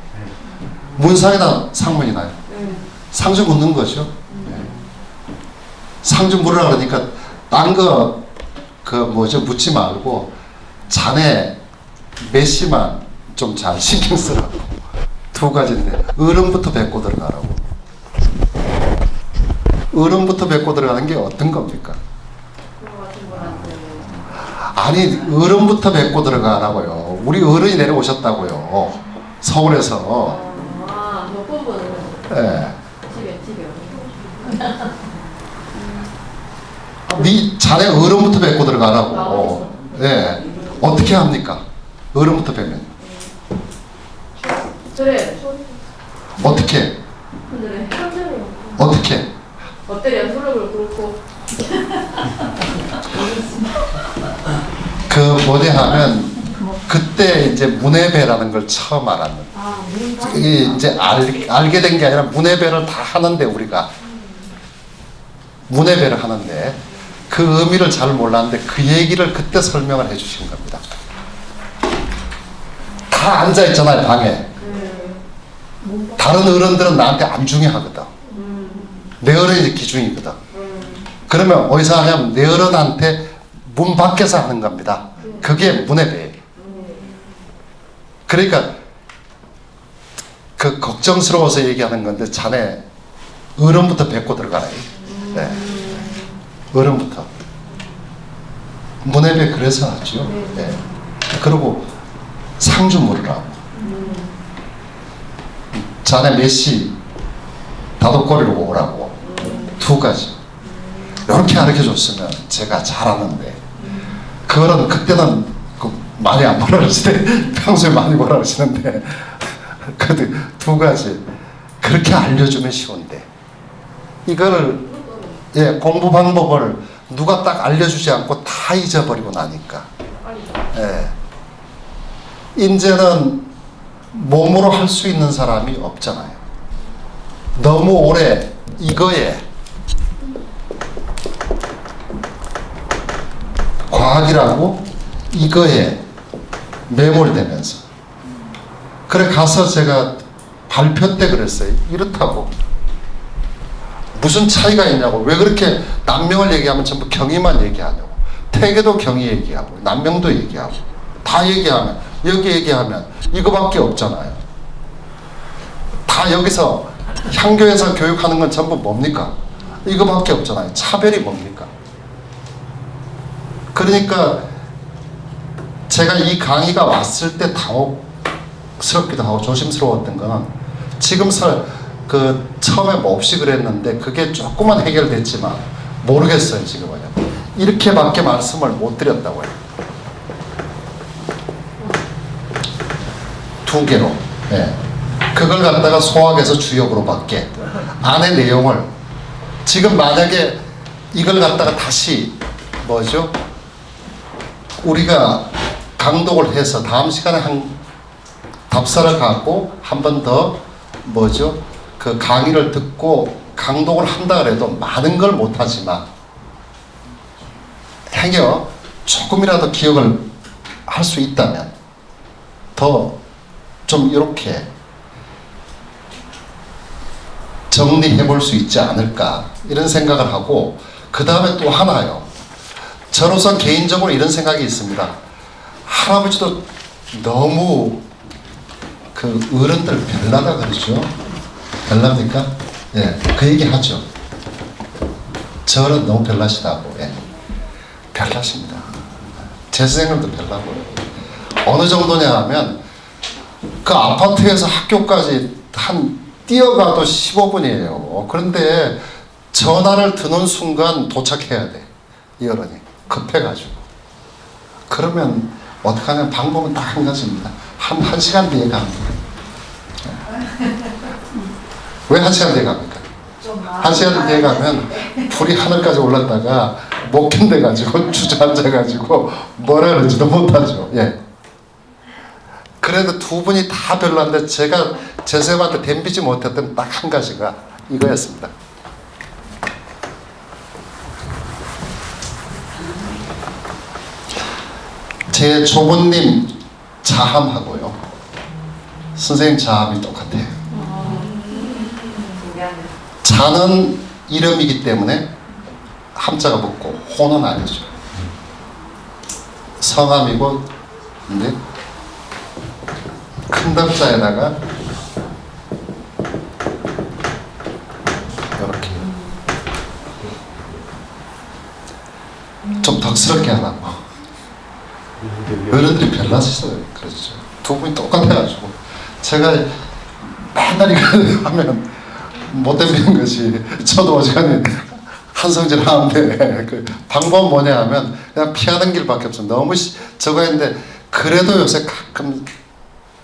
문상이나 상문이나요? 상주 묻는 거죠. 상주 물으라 그러니까 딴 거 묻지 말고 자네 메시만 좀 잘 신경 쓰라고. 두 가지인데 어른부터 뵙고 들어가라고. 어른부터 뵙고 들어가는 게 어떤 겁니까? 아니 어른부터 뵙고 들어가라고요. 우리 어른이 내려오셨다고요. 서울에서. 몇 번 보는 네. 집에. 네 자네 어른부터 뵙고 들어가라고. 네. 어떻게 합니까? 어른부터 뵈면 그래. 어떻게? 그래. 어떻게? 어때요? 소름을 꿇고. 뭐냐 하면 그때 이제 문해배라는 걸 처음 알았는데 이게 이제 알게 된 게 아니라 문해배를 다 하는데 우리가 문해배를 하는데 그 의미를 잘 몰랐는데 그 얘기를 그때 설명을 해주신 겁니다. 다 앉아 있잖아요 방에. 다른 어른들은 나한테 안 중요하거든. 내 어른이 기준이거든. 그러면 어디서 하냐면 내 어른한테 문 밖에서 하는 겁니다. 그게 문해배예요. 그러니까 걱정스러워서 얘기하는 건데 자네 어른부터 뵙고 들어가라. 네. 어른부터. 문해배 그래서 하죠. 네. 그리고 상주 물으라고. 자네 몇 시 다독거리로 오라고. 두 가지. 이렇게 가르쳐줬으면 제가 잘하는데 그거는 그때는 많이 안 뭐라 그러시는데 평소에 많이 뭐라 그러시는데 그 두 가지 그렇게 알려주면 쉬운데 이거를 공부 방법을 누가 딱 알려주지 않고 다 잊어버리고 나니까 이제는 몸으로 할 수 있는 사람이 없잖아요. 너무 오래 이거에 과학이라고 이거에 매몰되면서 그래 가서 제가 발표 때 그랬어요. 이렇다고 무슨 차이가 있냐고. 왜 그렇게 남명을 얘기하면 전부 경의만 얘기하냐고. 태계도 경의 얘기하고 남명도 얘기하고 다 얘기하면 여기 얘기하면 이거밖에 없잖아요. 다 여기서 향교에서 교육하는 건 전부 뭡니까? 이거밖에 없잖아요. 차별이 뭡니까? 그러니까 제가 이 강의가 왔을 때 당혹스럽기도 하고 조심스러웠던 거는 지금 처음에 몹시 그랬는데 그게 조금만 해결됐지만 모르겠어요. 지금은 이렇게밖에 말씀을 못 드렸다고요. 두 개로. 네. 그걸 갖다가 소학에서 주역으로 밖에 안의 내용을 지금 만약에 이걸 갖다가 다시 우리가 강독을 해서 다음 시간에 한 답사를 갖고 한 번 더 그 강의를 듣고 강독을 한다 그래도 많은 걸 못하지만 행여 조금이라도 기억을 할 수 있다면 더 좀 이렇게 정리해 볼 수 있지 않을까 이런 생각을 하고, 그 다음에 또 하나요. 저로서 개인적으로 이런 생각이 있습니다. 할아버지도 너무 그 어른들 별나다 그러죠. 별납니까? 예, 그 얘기 하죠. 저는 너무 별나시다고. 예, 별나십니다. 제 생각도 별나고요. 어느 정도냐 하면 그 아파트에서 학교까지 한 뛰어가도 15분이에요. 그런데 전화를 드는 순간 도착해야 돼. 이 어른이 급해가지고. 그러면 어떡하냐면 방법은 딱 한 가지입니다. 한 시간 뒤에 갑니다. 왜 한 시간 뒤에 갑니까? 한 시간 뒤에 가면 불이 하늘까지 올랐다가 못 견뎌가지고 주저앉아가지고 뭐라 그러지도 못하죠. 예. 그래도 두 분이 다 별로인데 제가 제쌤한테 덤비지 못했던 딱 한 가지가 이거였습니다. 제 조부님 자함하고요, 선생님 자함이 똑같아요. 자는 이름이기 때문에 함자가 붙고 호는 아니죠. 성함이고, 근데 큰 덕자에다가 이렇게 좀 덕스럽게 하라고. 어른들이 별나시어요. 그렇죠. 두 분이 똑같아가지고 제가 맨날 이거 하면 못 덤비는 것이, 저도 어지간히 한성질 하는데 그 방법은 뭐냐 하면 그냥 피하는 길밖에 없어요. 너무 저거 했는데 그래도 요새 가끔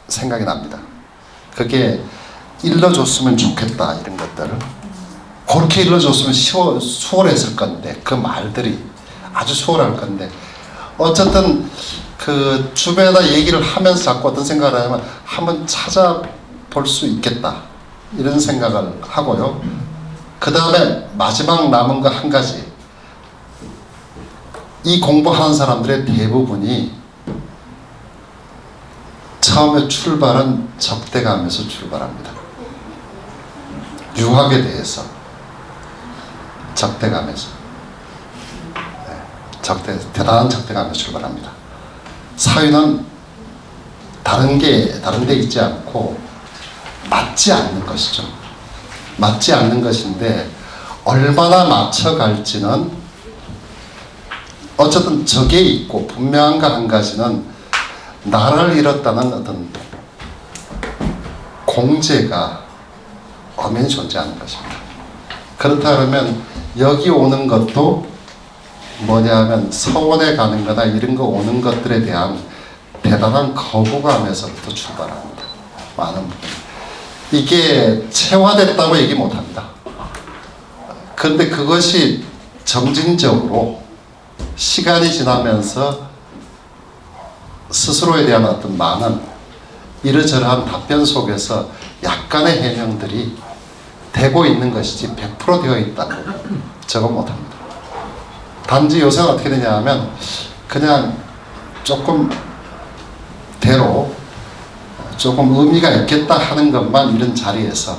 생각이 납니다. 그게 일러줬으면 좋겠다 이런 것들을. 그렇게 일러줬으면 수월했을 건데, 그 말들이 아주 수월할 건데, 어쨌든 그 주변에다 얘기를 하면서 자꾸 어떤 생각을 하냐면 한번 찾아볼 수 있겠다 이런 생각을 하고요. 그 다음에 마지막 남은 거 한 가지. 이 공부하는 사람들의 대부분이 처음에 출발은 적대감에서 출발합니다. 유학에 대해서 적대감에서, 대단한 적대감에서 출발합니다. 사유는 다른 데 있지 않고 맞지 않는 것이죠. 맞지 않는 것인데 얼마나 맞춰갈지는, 어쨌든 적에 있고 분명한 거 한 가지는 나를 잃었다는 어떤 공제가 엄연히 존재하는 것입니다. 그렇다 그러면 여기 오는 것도 뭐냐 하면 서원에 가는 거나 이런 거 오는 것들에 대한 대단한 거부감에서부터 출발합니다. 많은 분들이. 이게 체화됐다고 얘기 못합니다. 그런데 그것이 점진적으로 시간이 지나면서 스스로에 대한 어떤 많은 이러저러한 답변 속에서 약간의 해명들이 되고 있는 것이지 100% 되어 있다고 저건 못합니다. 단지 요새는 어떻게 되냐 하면 그냥 조금 대로 조금 의미가 있겠다 하는 것만 이런 자리에서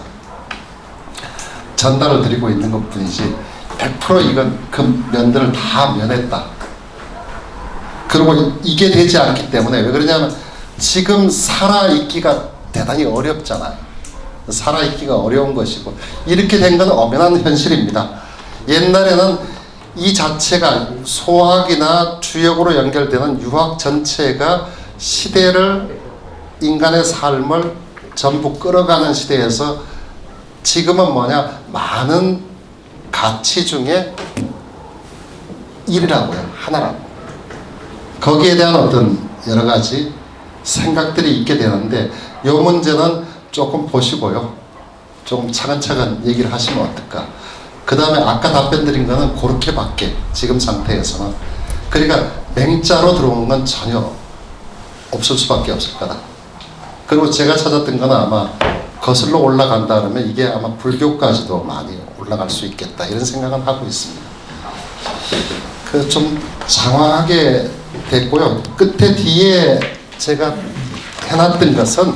전달을 드리고 있는 것 뿐이지 100% 이건 그 면들을 다 면했다. 그리고 이게 되지 않기 때문에, 왜 그러냐면 지금 살아있기가 대단히 어렵잖아요. 살아있기가 어려운 것이고, 이렇게 된 건 엄연한 현실입니다. 옛날에는 이 자체가 소학이나 주역으로 연결되는 유학 전체가 시대를, 인간의 삶을 전부 끌어가는 시대에서 지금은 뭐냐, 많은 가치 중에 일이라고요. 하나라고. 거기에 대한 어떤 여러 가지 생각들이 있게 되는데, 이 문제는 조금 보시고요. 좀 차근차근 얘기를 하시면 어떨까. 그 다음에 아까 답변 드린 거는 그렇게밖에 지금 상태에서는, 그러니까 맹자로 들어오는 건 전혀 없을 수밖에 없을 거다. 그리고 제가 찾았던 건 아마 거슬러 올라간다 그러면 이게 아마 불교까지도 많이 올라갈 수 있겠다 이런 생각은 하고 있습니다. 그 좀 장황하게 됐고요. 끝에 뒤에 제가 해놨던 것은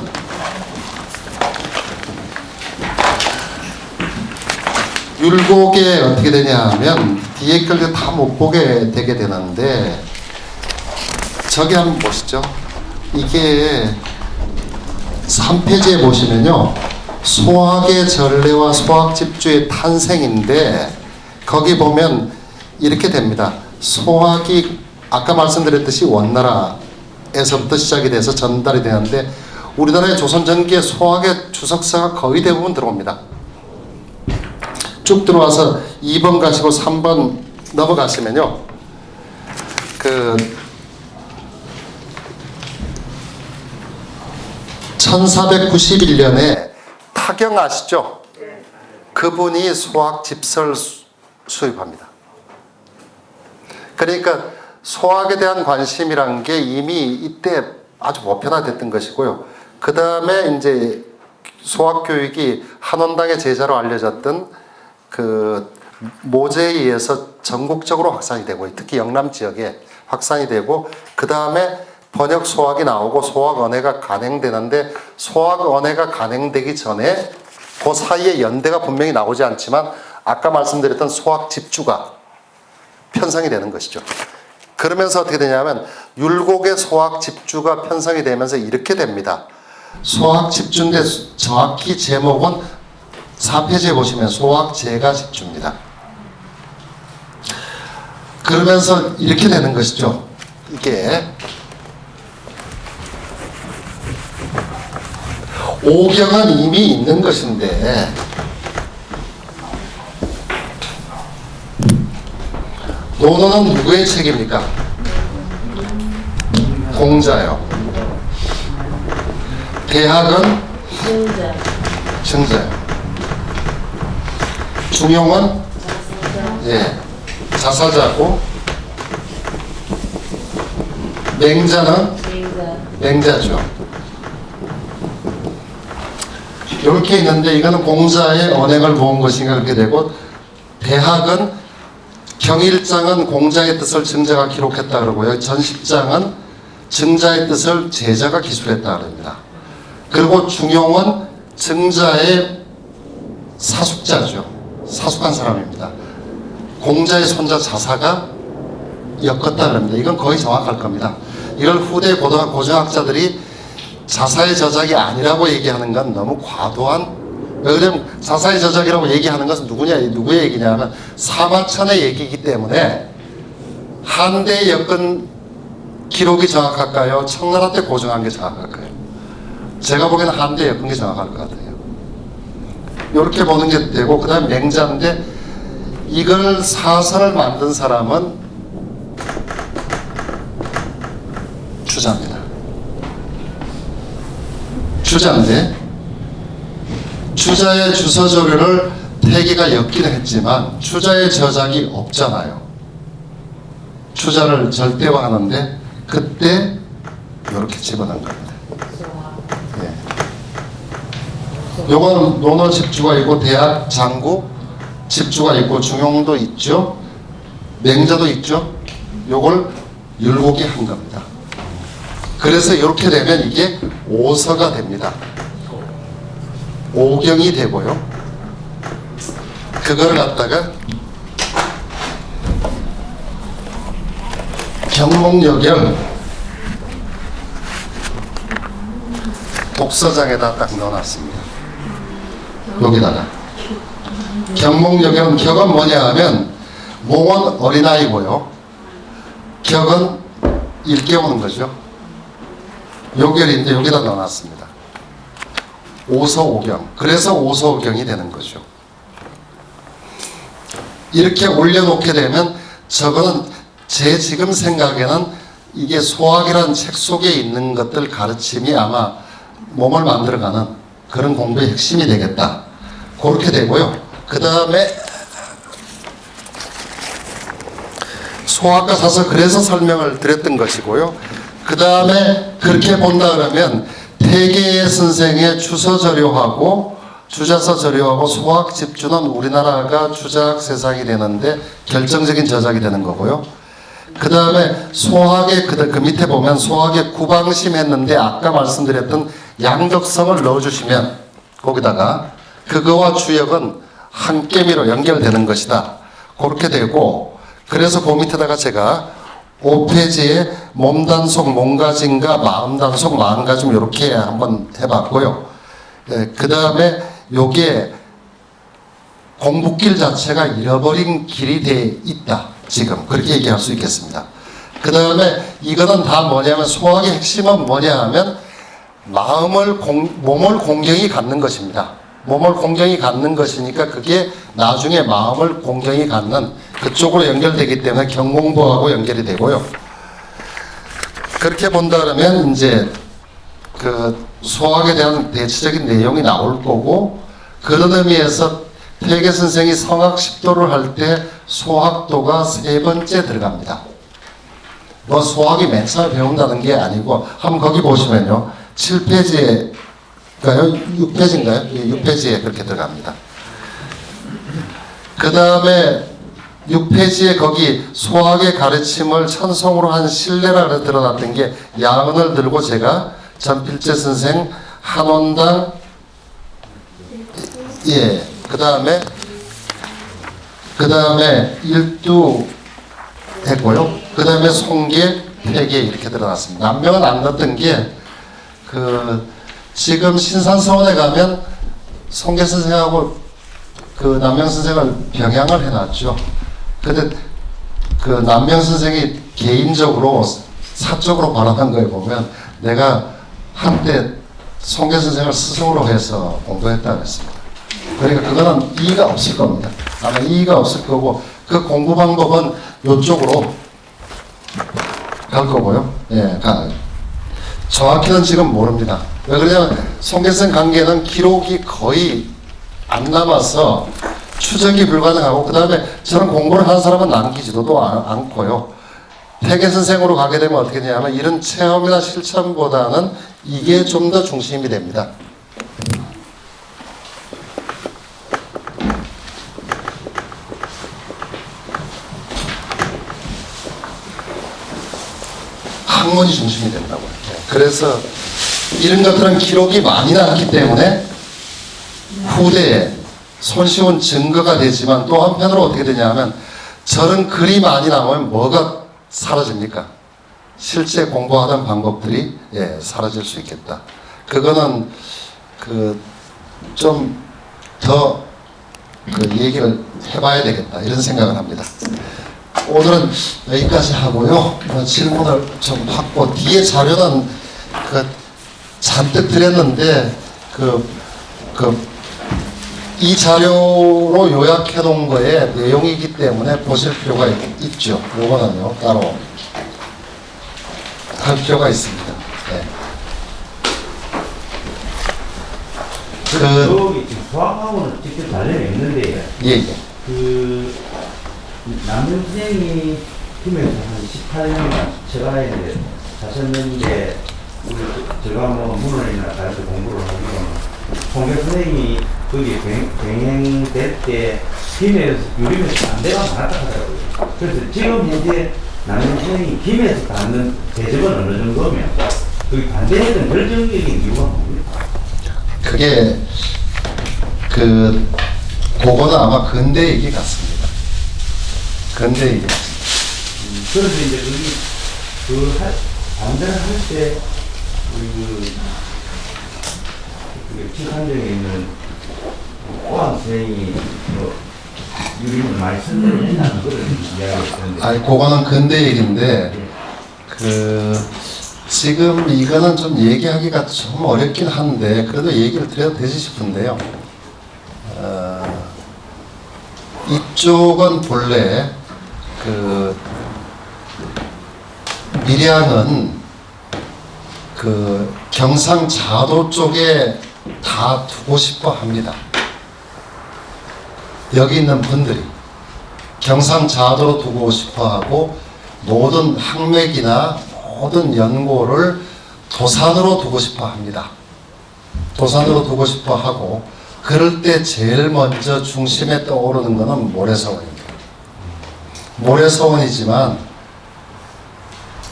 율곡에 어떻게 되냐 하면 뒤에 걸 다 못 보게 되게 되는데 저기 한번 보시죠. 이게 3페이지에 보시면요. 소학의 전례와 소학집주의 탄생인데 거기 보면 이렇게 됩니다. 소학이 아까 말씀드렸듯이 원나라에서부터 시작이 돼서 전달이 되는데 우리나라의 조선 전기에 소학의 주석사가 거의 대부분 들어옵니다. 쭉 들어와서 2번 가시고 3번 넘어가시면요. 그 1491년에 타경 아시죠? 그분이 소학 집설 수입합니다. 그러니까 소학에 대한 관심이란 게 이미 이때 아주 보편화됐던 것이고요. 그 다음에 이제 소학 교육이 한원당의 제자로 알려졌던 그 모제에 의해서 전국적으로 확산이 되고 특히 영남 지역에 확산이 되고 그 다음에 번역 소학이 나오고 소학 언해가 간행되는데 소학 언해가 간행되기 전에 그 사이에 연대가 분명히 나오지 않지만 아까 말씀드렸던 소학 집주가 편성이 되는 것이죠. 그러면서 어떻게 되냐면 율곡의 소학 집주가 편성이 되면서 이렇게 됩니다. 소학 집주인데 정확히 제목은 4페이지에 보시면 소학 제가 집주입니다. 그러면서 이렇게 되는 것이죠. 이게 오경은 이미 있는 것인데 논어는 누구의 책입니까? 공자요. 대학은 증자요. 중용은 자사자고 맹자는 맹자죠. 이렇게 있는데 이거는 공자의 언행을 모은 것인가 그렇게 되고 대학은 경일장은 공자의 뜻을 증자가 기록했다 그러고요. 전십장은 증자의 뜻을 제자가 기술했다 그럽니다. 그리고 중용은 증자의 사숙자죠. 사숙한 사람입니다. 공자의 손자 자사가 엮었다 그럽니다. 이건 거의 정확할 겁니다. 이걸 후대 고정학자들이 자사의 저작이 아니라고 얘기하는 건 너무 과도한, 왜냐면 자사의 저작이라고 얘기하는 것은 누구의 얘기냐면 사마천의 얘기이기 때문에 한대의 엮은 기록이 정확할까요? 청나라 때 고정한 게 정확할까요? 제가 보기에는 한대에 엮은 게 정확할 것 같아요. 이렇게 보는 게 되고, 그 다음에 맹자인데 이걸 사설을 만든 사람은 주자입니다. 주자인데 주자의 주서조류를 태기가 엮기는 했지만 주자의 저작이 없잖아요. 주자를 절대화하는데 그때 이렇게 집어넣은 겁니다. 요건 논어 집주가 있고 대학 장구 집주가 있고 중용도 있죠. 맹자도 있죠. 요걸 율곡이 한 겁니다. 그래서 이렇게 되면 이게 오서가 됩니다. 오경이 되고요. 그걸 갖다가 경목여경 독서장에다 딱 넣어놨습니다. 여기다가 경목여경, 격은 뭐냐 하면 몽은 어린아이고요. 격은 일깨우는 거죠. 요결인데 여기다 넣어놨습니다. 오서오경. 그래서 오서오경이 되는 거죠. 이렇게 올려놓게 되면 저거는 제 지금 생각에는 이게 소학이라는 책 속에 있는 것들 가르침이 아마 몸을 만들어가는 그런 공부의 핵심이 되겠다. 그렇게 되고요. 그 다음에 소학과 사설 그래서 설명을 드렸던 것이고요. 그 다음에 그렇게 본다 그러면 태계 선생의 주서 저료하고 주자서 저료하고 소학 집주는 우리나라가 주작 세상이 되는데 결정적인 저작이 되는 거고요. 그 다음에 소학의 그 밑에 보면 소학의 구방심 했는데 아까 말씀드렸던 양덕성을 넣어주시면 거기다가 그거와 주역은 한 깨미로 연결되는 것이다. 그렇게 되고, 그래서 그 밑에다가 제가 5페이지에 몸단속 몸가짐과 마음단속 마음가짐 이렇게 한번 해봤고요. 그 다음에 요게 공부길 자체가 잃어버린 길이 돼 있다. 지금 그렇게 얘기할 수 있겠습니다. 그 다음에 이거는 다 뭐냐면 소학의 핵심은 뭐냐 하면 몸을 공경히 갖는 것입니다. 몸을 공경히 갖는 것이니까 그게 나중에 마음을 공경히 갖는 그쪽으로 연결되기 때문에 경공부하고 연결이 되고요. 그렇게 본다 그러면 이제 그 소학에 대한 대체적인 내용이 나올 거고, 그런 의미에서 태계 선생이 성학 10도를 할 때 소학도가 3번째 들어갑니다. 뭐 소학이 맨 처음에 배운다는 게 아니고, 한번 거기 보시면요. 7페이지에 6페이지인가요? 6페이지에 그렇게 들어갑니다. 그 다음에 6페이지에 거기 소학의 가르침을 천성으로 한 신뢰라 드러났던 게 야언을 들고 제가 전필재 선생 한원당 그 다음에 일두 했고요. 그 다음에 송계 폐계 이렇게 들어났습니다. 남명은 안 넣었던 게 지금 신산서원에 가면 송계 선생하고 그 남명 선생을 병양을 해놨죠. 근데 그 남명 선생이 개인적으로 사적으로 발언한 거에 보면 내가 한때 송계 선생을 스승으로 해서 공부했다 그랬습니다. 그러니까 그거는 이의가 없을 겁니다. 아마 이의가 없을 거고, 그 공부 방법은 이쪽으로 갈 거고요. 정확히는 지금 모릅니다. 왜 그러냐면 송계선 관계는 기록이 거의 안 남아서 추적이 불가능하고, 그 다음에 저는 공부를 하는 사람은 남기지도 않고요. 태계 선생으로 가게 되면 어떻게 되냐면 이런 체험이나 실천보다는 이게 좀 더 중심이 됩니다. 학문이 중심이 된다고요. 그래서 이런 것들은 기록이 많이 남기 때문에 후대에 손쉬운 증거가 되지만, 또 한편으로 어떻게 되냐면 저런 글이 많이 남으면 뭐가 사라집니까? 실제 공부하던 방법들이 사라질 수 있겠다. 그거는 좀 더 얘기를 해봐야 되겠다 이런 생각을 합니다. 오늘은 여기까지 하고요. 질문을 좀 받고, 뒤에 자료는 잔뜩 드렸는데 이 자료로 요약해 놓은 거에 내용이기 때문에 보실 필요가 있죠. 요거는요 따로 할 필요가 있습니다. 여기 지금 수학하고는 직접 관련이 있는데, 남명 선생이 팀에서 한 18년간 제가 이제 사셨는데, 제가 뭐 문헌이나 다른 데 공부를 하기로는 송계 선생이 거기 병행될 때 김해에서 유림에서 반대가 많았다 하더라고요. 그래서 지금 현재 남명 선생이 김해에서 받는 대접은 어느 정도면 그 반대했던 결정적인 이유가 뭡니까? 그게 그거는 아마 근대 얘기 같습니다. 근대 얘기. 그래서 이제 반대를 할 때 칠판정에 있는 오한 선생이 유림을 많이 쓴다고 했다는 걸 이야기했는데. 아니, 그거는 근대 얘기인데, 지금 이거는 좀 얘기하기가 좀 어렵긴 한데, 그래도 얘기를 드려도 되지 싶은데요. 이쪽은 본래, 밀양은 경상자도 쪽에 다 두고 싶어 합니다. 여기 있는 분들이 경상자도로 두고 싶어 하고, 모든 학맥이나 모든 연고를 도산으로 두고 싶어 합니다. 도산으로 두고 싶어 하고, 그럴 때 제일 먼저 중심에 떠오르는 것은 모래서원입니다. 모래서원이지만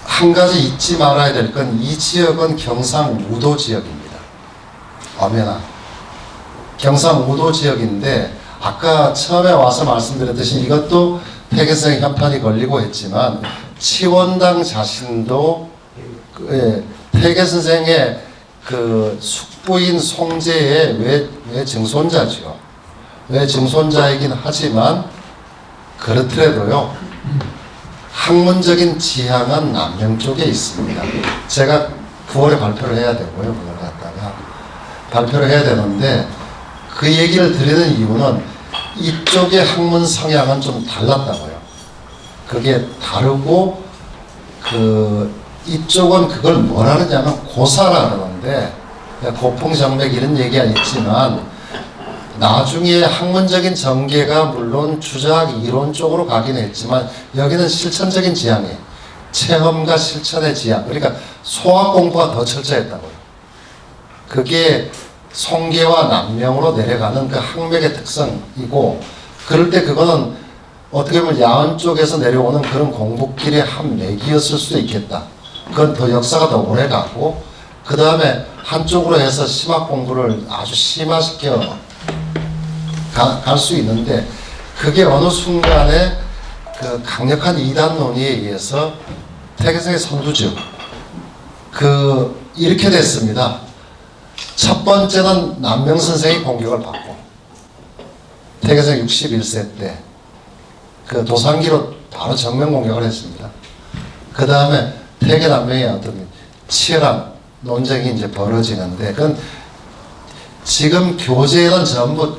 한 가지 잊지 말아야 될 건 이 지역은 경상우도 지역입니다. 엄연한 경상우도 지역인데, 아까 처음에 와서 말씀드렸듯이 이것도 폐계성 현판이 걸리고 했지만, 치원당 자신도 태계 선생의 그 숙부인 송제의 외증손자죠. 외증손자이긴 하지만 그렇더라도요, 학문적인 지향은 남명 쪽에 있습니다. 제가 9월에 발표를 해야 되고요. 그걸 갖다가 발표를 해야 되는데, 그 얘기를 드리는 이유는 이쪽의 학문 성향은 좀 달랐다고요. 그게 다르고, 이쪽은 그걸 뭐라 그러냐면 고사라 그러는데, 고풍정맥 이런 얘기가 있지만, 나중에 학문적인 전개가 물론 주자학 이론 쪽으로 가긴 했지만, 여기는 실천적인 지향이에요. 체험과 실천의 지향. 그러니까 소학 공부가 더 철저했다고요. 그게 송계와 남명으로 내려가는 그 학맥의 특성이고, 그럴 때 그거는 어떻게 보면 야은 쪽에서 내려오는 그런 공부길의 한 맥이었을 수도 있겠다. 그건 더 역사가 더 오래 가고, 그 다음에 한쪽으로 해서 심학 공부를 아주 심화시켜 갈 수 있는데, 그게 어느 순간에 그 강력한 이단 논의에 의해서 태계성의 선두죠. 이렇게 됐습니다. 첫 번째는 남명 선생이 공격을 받고, 태계성 61세 때 그 도산기로 바로 정면 공격을 했습니다. 그 다음에 태계 남명의 어떤 치열한 논쟁이 이제 벌어지는데, 그건 지금 교재에는 전부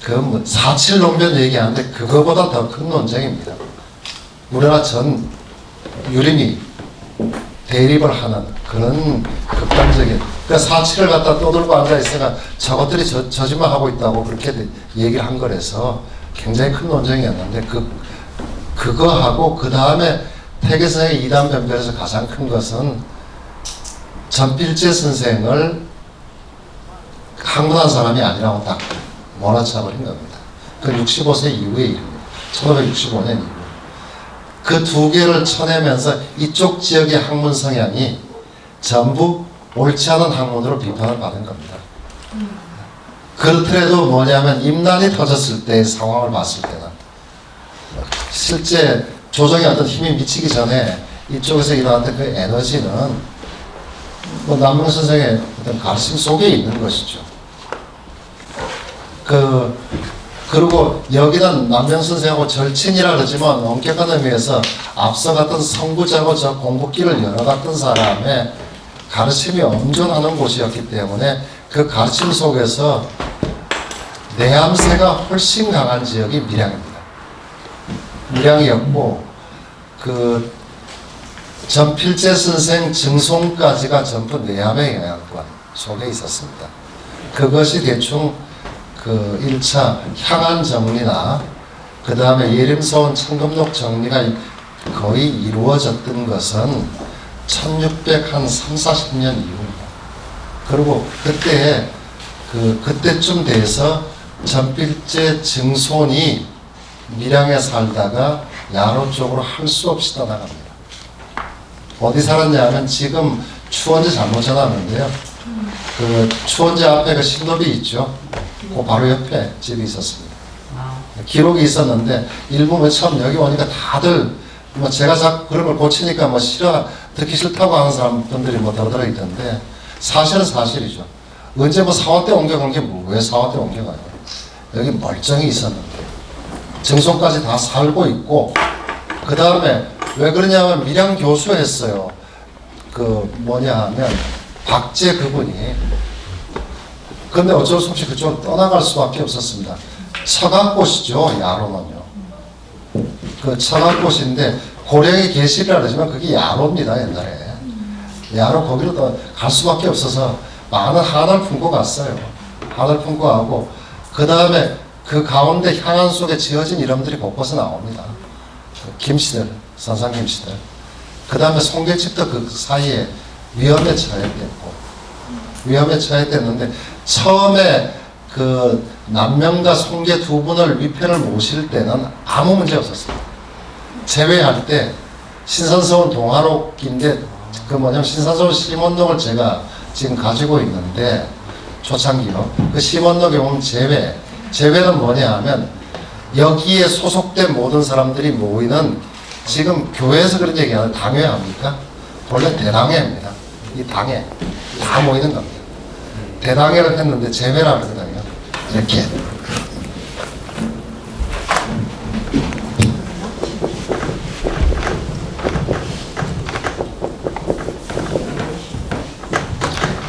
그 4.7 논변 얘기하는데 그거보다 더 큰 논쟁입니다. 우리나라 전 유림이 대립을 하는 그런 극단적인, 그러니까 4.7을 갖다 떠들고 앉아있으니까 저것들이 저짓만 하고 있다고 그렇게 얘기를 한 거라서 굉장히 큰 논쟁이었는데, 그거하고 그 다음에 태계성의 이단 변별에서 가장 큰 것은 전필재 선생을 학문한 사람이 아니라고 딱 몰아쳐버린 겁니다. 그 65세 이후의 일입니다. 1565년 이후. 그 두 개를 쳐내면서 이쪽 지역의 학문 성향이 전부 옳지 않은 학문으로 비판을 받은 겁니다. 그렇더라도 뭐냐면 임난이 터졌을 때의 상황을 봤을 때는 실제 조정에 어떤 힘이 미치기 전에 이쪽에서 일어났던 그 에너지는 뭐 남명 선생의 어떤 가르침 속에 있는 것이죠. 그리고 여기는 남명 선생하고 절친이라 그러지만 엄격한 의미에서 앞서 갔던 선구자고 저 공부길을 열어갔던 사람의 가르침이 엄존하는 곳이었기 때문에 그 가르침 속에서 내암세가 훨씬 강한 지역이 밀양입니다. 밀양이었고, 그 전필재 선생 증송까지가 전부 내암의 영향권 속에 있었습니다. 그것이 대충 그 1차 향안 정리나 그 다음에 예림서원 청금록 정리가 거의 이루어졌던 것은 1630, 40년 이후입니다. 그리고 그때쯤 돼서 전필재 증손이 밀양에 살다가 야로 쪽으로 할 수 없이 떠나갑니다. 어디 살았냐면 지금 추원제 잘못 전화하는데요. 그 추원제 앞에 그 신도비 있죠. 그 바로 옆에 집이 있었습니다. 기록이 있었는데 일부 처음 여기 오니까 다들 뭐 제가 자꾸 그런 걸 고치니까 뭐 듣기 싫다고 하는 사람들이 뭐 더들어 있던데, 사실은 사실이죠. 언제 뭐 사화 때 옮겨간 게 왜 사화 때 옮겨가요? 여기 멀쩡히 있었는데 증손까지 다 살고 있고, 그 다음에 왜 그러냐면 밀양 교수였어요. 그 뭐냐 하면 박제 그분이. 근데 어쩔 수 없이 그쪽으로 떠나갈 수밖에 없었습니다. 처갓곳이죠, 야로는요. 그 처갓곳인데 고령의 계실이라 그러지만 그게 야로입니다, 옛날에. 야로 거기로 또 갈 수밖에 없어서 많은 한을 품고 갔어요. 한을 품고 가고, 그 다음에 그 가운데 향안 속에 지어진 이름들이 곳곳에 나옵니다. 김씨들, 선상 김씨들. 그 다음에 송계집도 그 사이에 위험에 처했고, 위험에 처했댔는데 처음에 그 남명과 송계 두 분을 위패를 모실 때는 아무 문제 없었어요. 제외할 때 신선서원 동화록인데 그 뭐냐면 신선서원 심원록을 제가 지금 가지고 있는데 초창기로 그 심원록에 보면 제외는 뭐냐 하면 여기에 소속된 모든 사람들이 모이는 지금 교회에서 그런 얘기하는 당회 합니까? 원래 대당회입니다. 이 당회 다 모이는 겁니다. 대당회를 했는데 제외라 그러거든요. 이렇게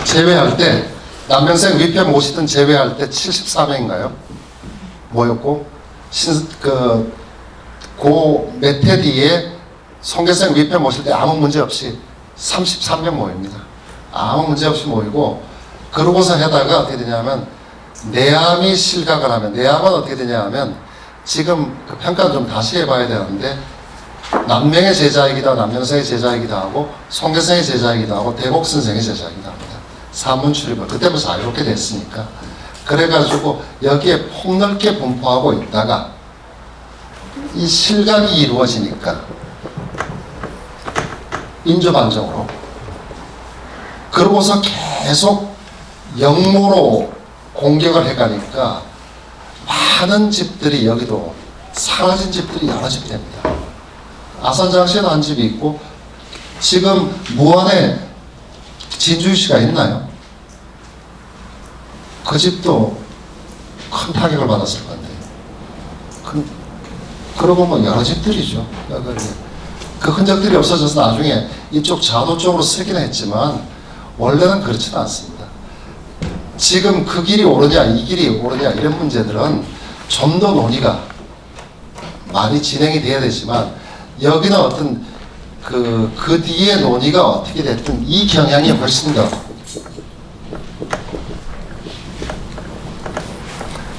제외할 때 남명생 위패 모시던 제외할 때 74명인가요? 모였고 몇 해 뒤에 송계생 위패 모실 때 아무 문제 없이 33명 모입니다. 아무 문제 없이 모이고 그러고서 하다가 어떻게 되냐면 내암이 실각을 하면 내암은 어떻게 되냐 하면 지금 그 평가는 좀 다시 해봐야 되는데 남명의 제자이기도 하고 남명생의 제자이기도 하고 송계생의 제자이기도 하고 대곡선생의 제자이기도 합니다. 사문 출입을 그때부터 자유롭게 됐으니까 그래가지고 여기에 폭넓게 분포하고 있다가 이 실각이 이루어지니까 인조반정으로 그러고서 계속 영모로 공격을 해가니까 많은 집들이 여기도 사라진 집들이 여러 집 됩니다. 아산장시에도 한 집이 있고 지금 무안에 진주시가 있나요? 그 집도 큰 타격을 받았을 건데 그러고 뭐 여러 집들이죠. 그 흔적들이 없어져서 나중에 이쪽 자도 쪽으로 쓰긴 했지만 원래는 그렇지는 않습니다. 지금 그 길이 옳으냐 이 길이 옳으냐 이런 문제들은 좀 더 논의가 많이 진행이 돼야 되지만 여기는 어떤 그 뒤에 논의가 어떻게 됐든 이 경향이 훨씬 더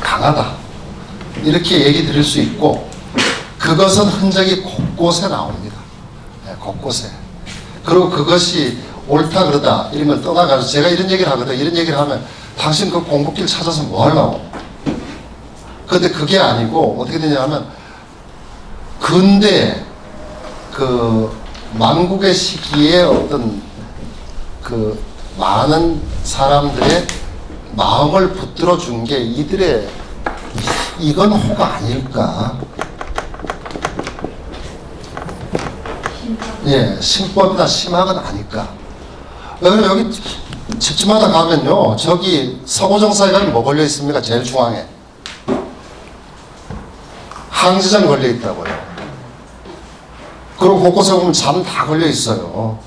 강하다 이렇게 얘기 드릴 수 있고 그것은 흔적이 곳곳에 나옵니다. 네, 곳곳에. 그리고 그것이 옳다 그러다 이런 걸 떠나가지고 제가 이런 얘기를 하거든. 이런 얘기를 하면 당신 그 공부길 찾아서 뭐 하려고? 근데 그게 아니고 어떻게 되냐면 근대 그 만국의 시기에 어떤 그 많은 사람들의 마음을 붙들어 준 게 이들의 이건 호가 아닐까? 예, 신법이나 심학은 아닐까? 여기 집집마다 가면요, 저기 서고정사에 가면 뭐 걸려 있습니까? 제일 중앙에 항지장 걸려 있다고요. 그리고 곳곳에 보면 잠 다 걸려 있어요.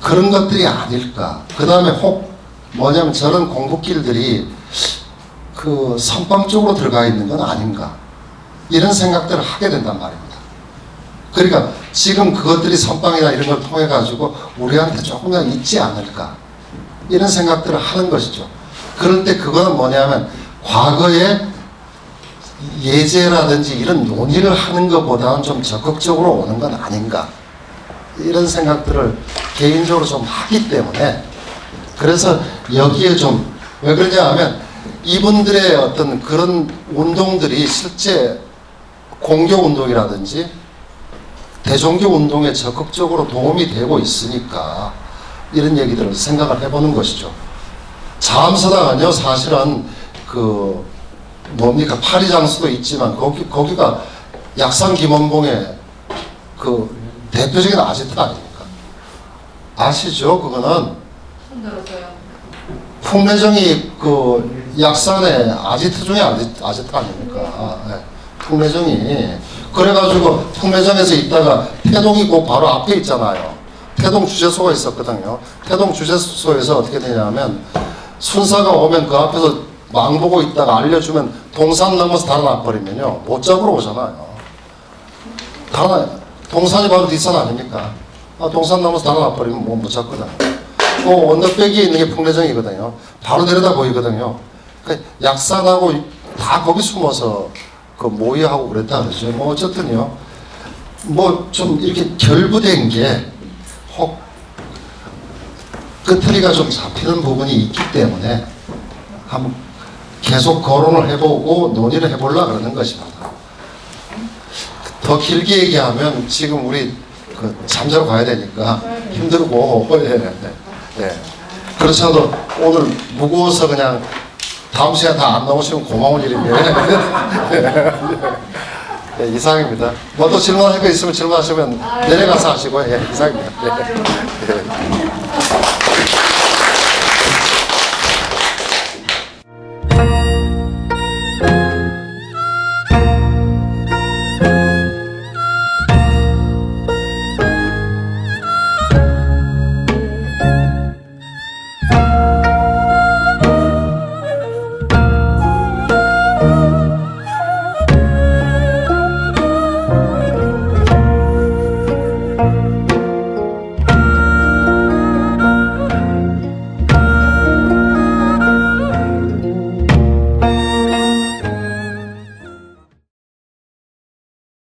그런 것들이 아닐까? 그 다음에 혹 뭐냐면 저런 공부길들이 그 선방 쪽으로 들어가 있는 건 아닌가? 이런 생각들을 하게 된단 말입니다. 그러니까 지금 그것들이 선방이나 이런 걸 통해 가지고 우리한테 조금은 있지 않을까? 이런 생각들을 하는 것이죠. 그럴 때 그거는 뭐냐면 과거에 예제라든지 이런 논의를 하는 것보다는 좀 적극적으로 오는 건 아닌가? 이런 생각들을 개인적으로 좀 하기 때문에 그래서 여기에 좀 왜 그러냐 하면 이분들의 어떤 그런 운동들이 실제 공교운동이라든지 대종교 운동에 적극적으로 도움이 되고 있으니까 이런 얘기들을 생각을 해보는 것이죠. 자암서당은요 사실은 그 뭡니까 파리장수도 있지만 거기가 약산 김원봉의 그 대표적인 아지트 아닙니까? 아시죠? 그거는 손 들었어요. 풍내정이 그 약산의 아지트 중에 아지트 아닙니까? 네. 풍내정이 그래가지고 풍내정에서 있다가 태동이 그 바로 앞에 있잖아요. 태동 주재소가 있었거든요. 태동 주재소에서 어떻게 되냐면 순사가 오면 그 앞에서 망보고 있다가 알려주면 동산 넘어서 달아나 버리면요 못 잡으러 오잖아요. 동산이 바로 뒷산 아닙니까? 동산 넘어서 달아나 버리면 못 잡거든요. 그 언덕배기에 있는 게 풍내정이거든요. 바로 내려다 보이거든요. 그러니까 약산하고 다 거기 숨어서 그 모의하고 그랬다 그러죠. 뭐 어쨌든요. 뭐 좀 이렇게 결부된 게 혹 끄트리가 좀 잡히는 부분이 있기 때문에 한번 계속 거론을 해보고 논의를 해보려고 그러는 것입니다. 더 길게 얘기하면 지금 우리 그 잠자러 가야 되니까 힘들고 예. 그렇지 않아도 오늘 무거워서 그냥 다음 시간 다 안 나오시면 고마운 일인데 예, 이상입니다. 뭐 또 질문할 거 있으면 질문하시면 내려가서 하시고 예, 이상입니다. 예. 예.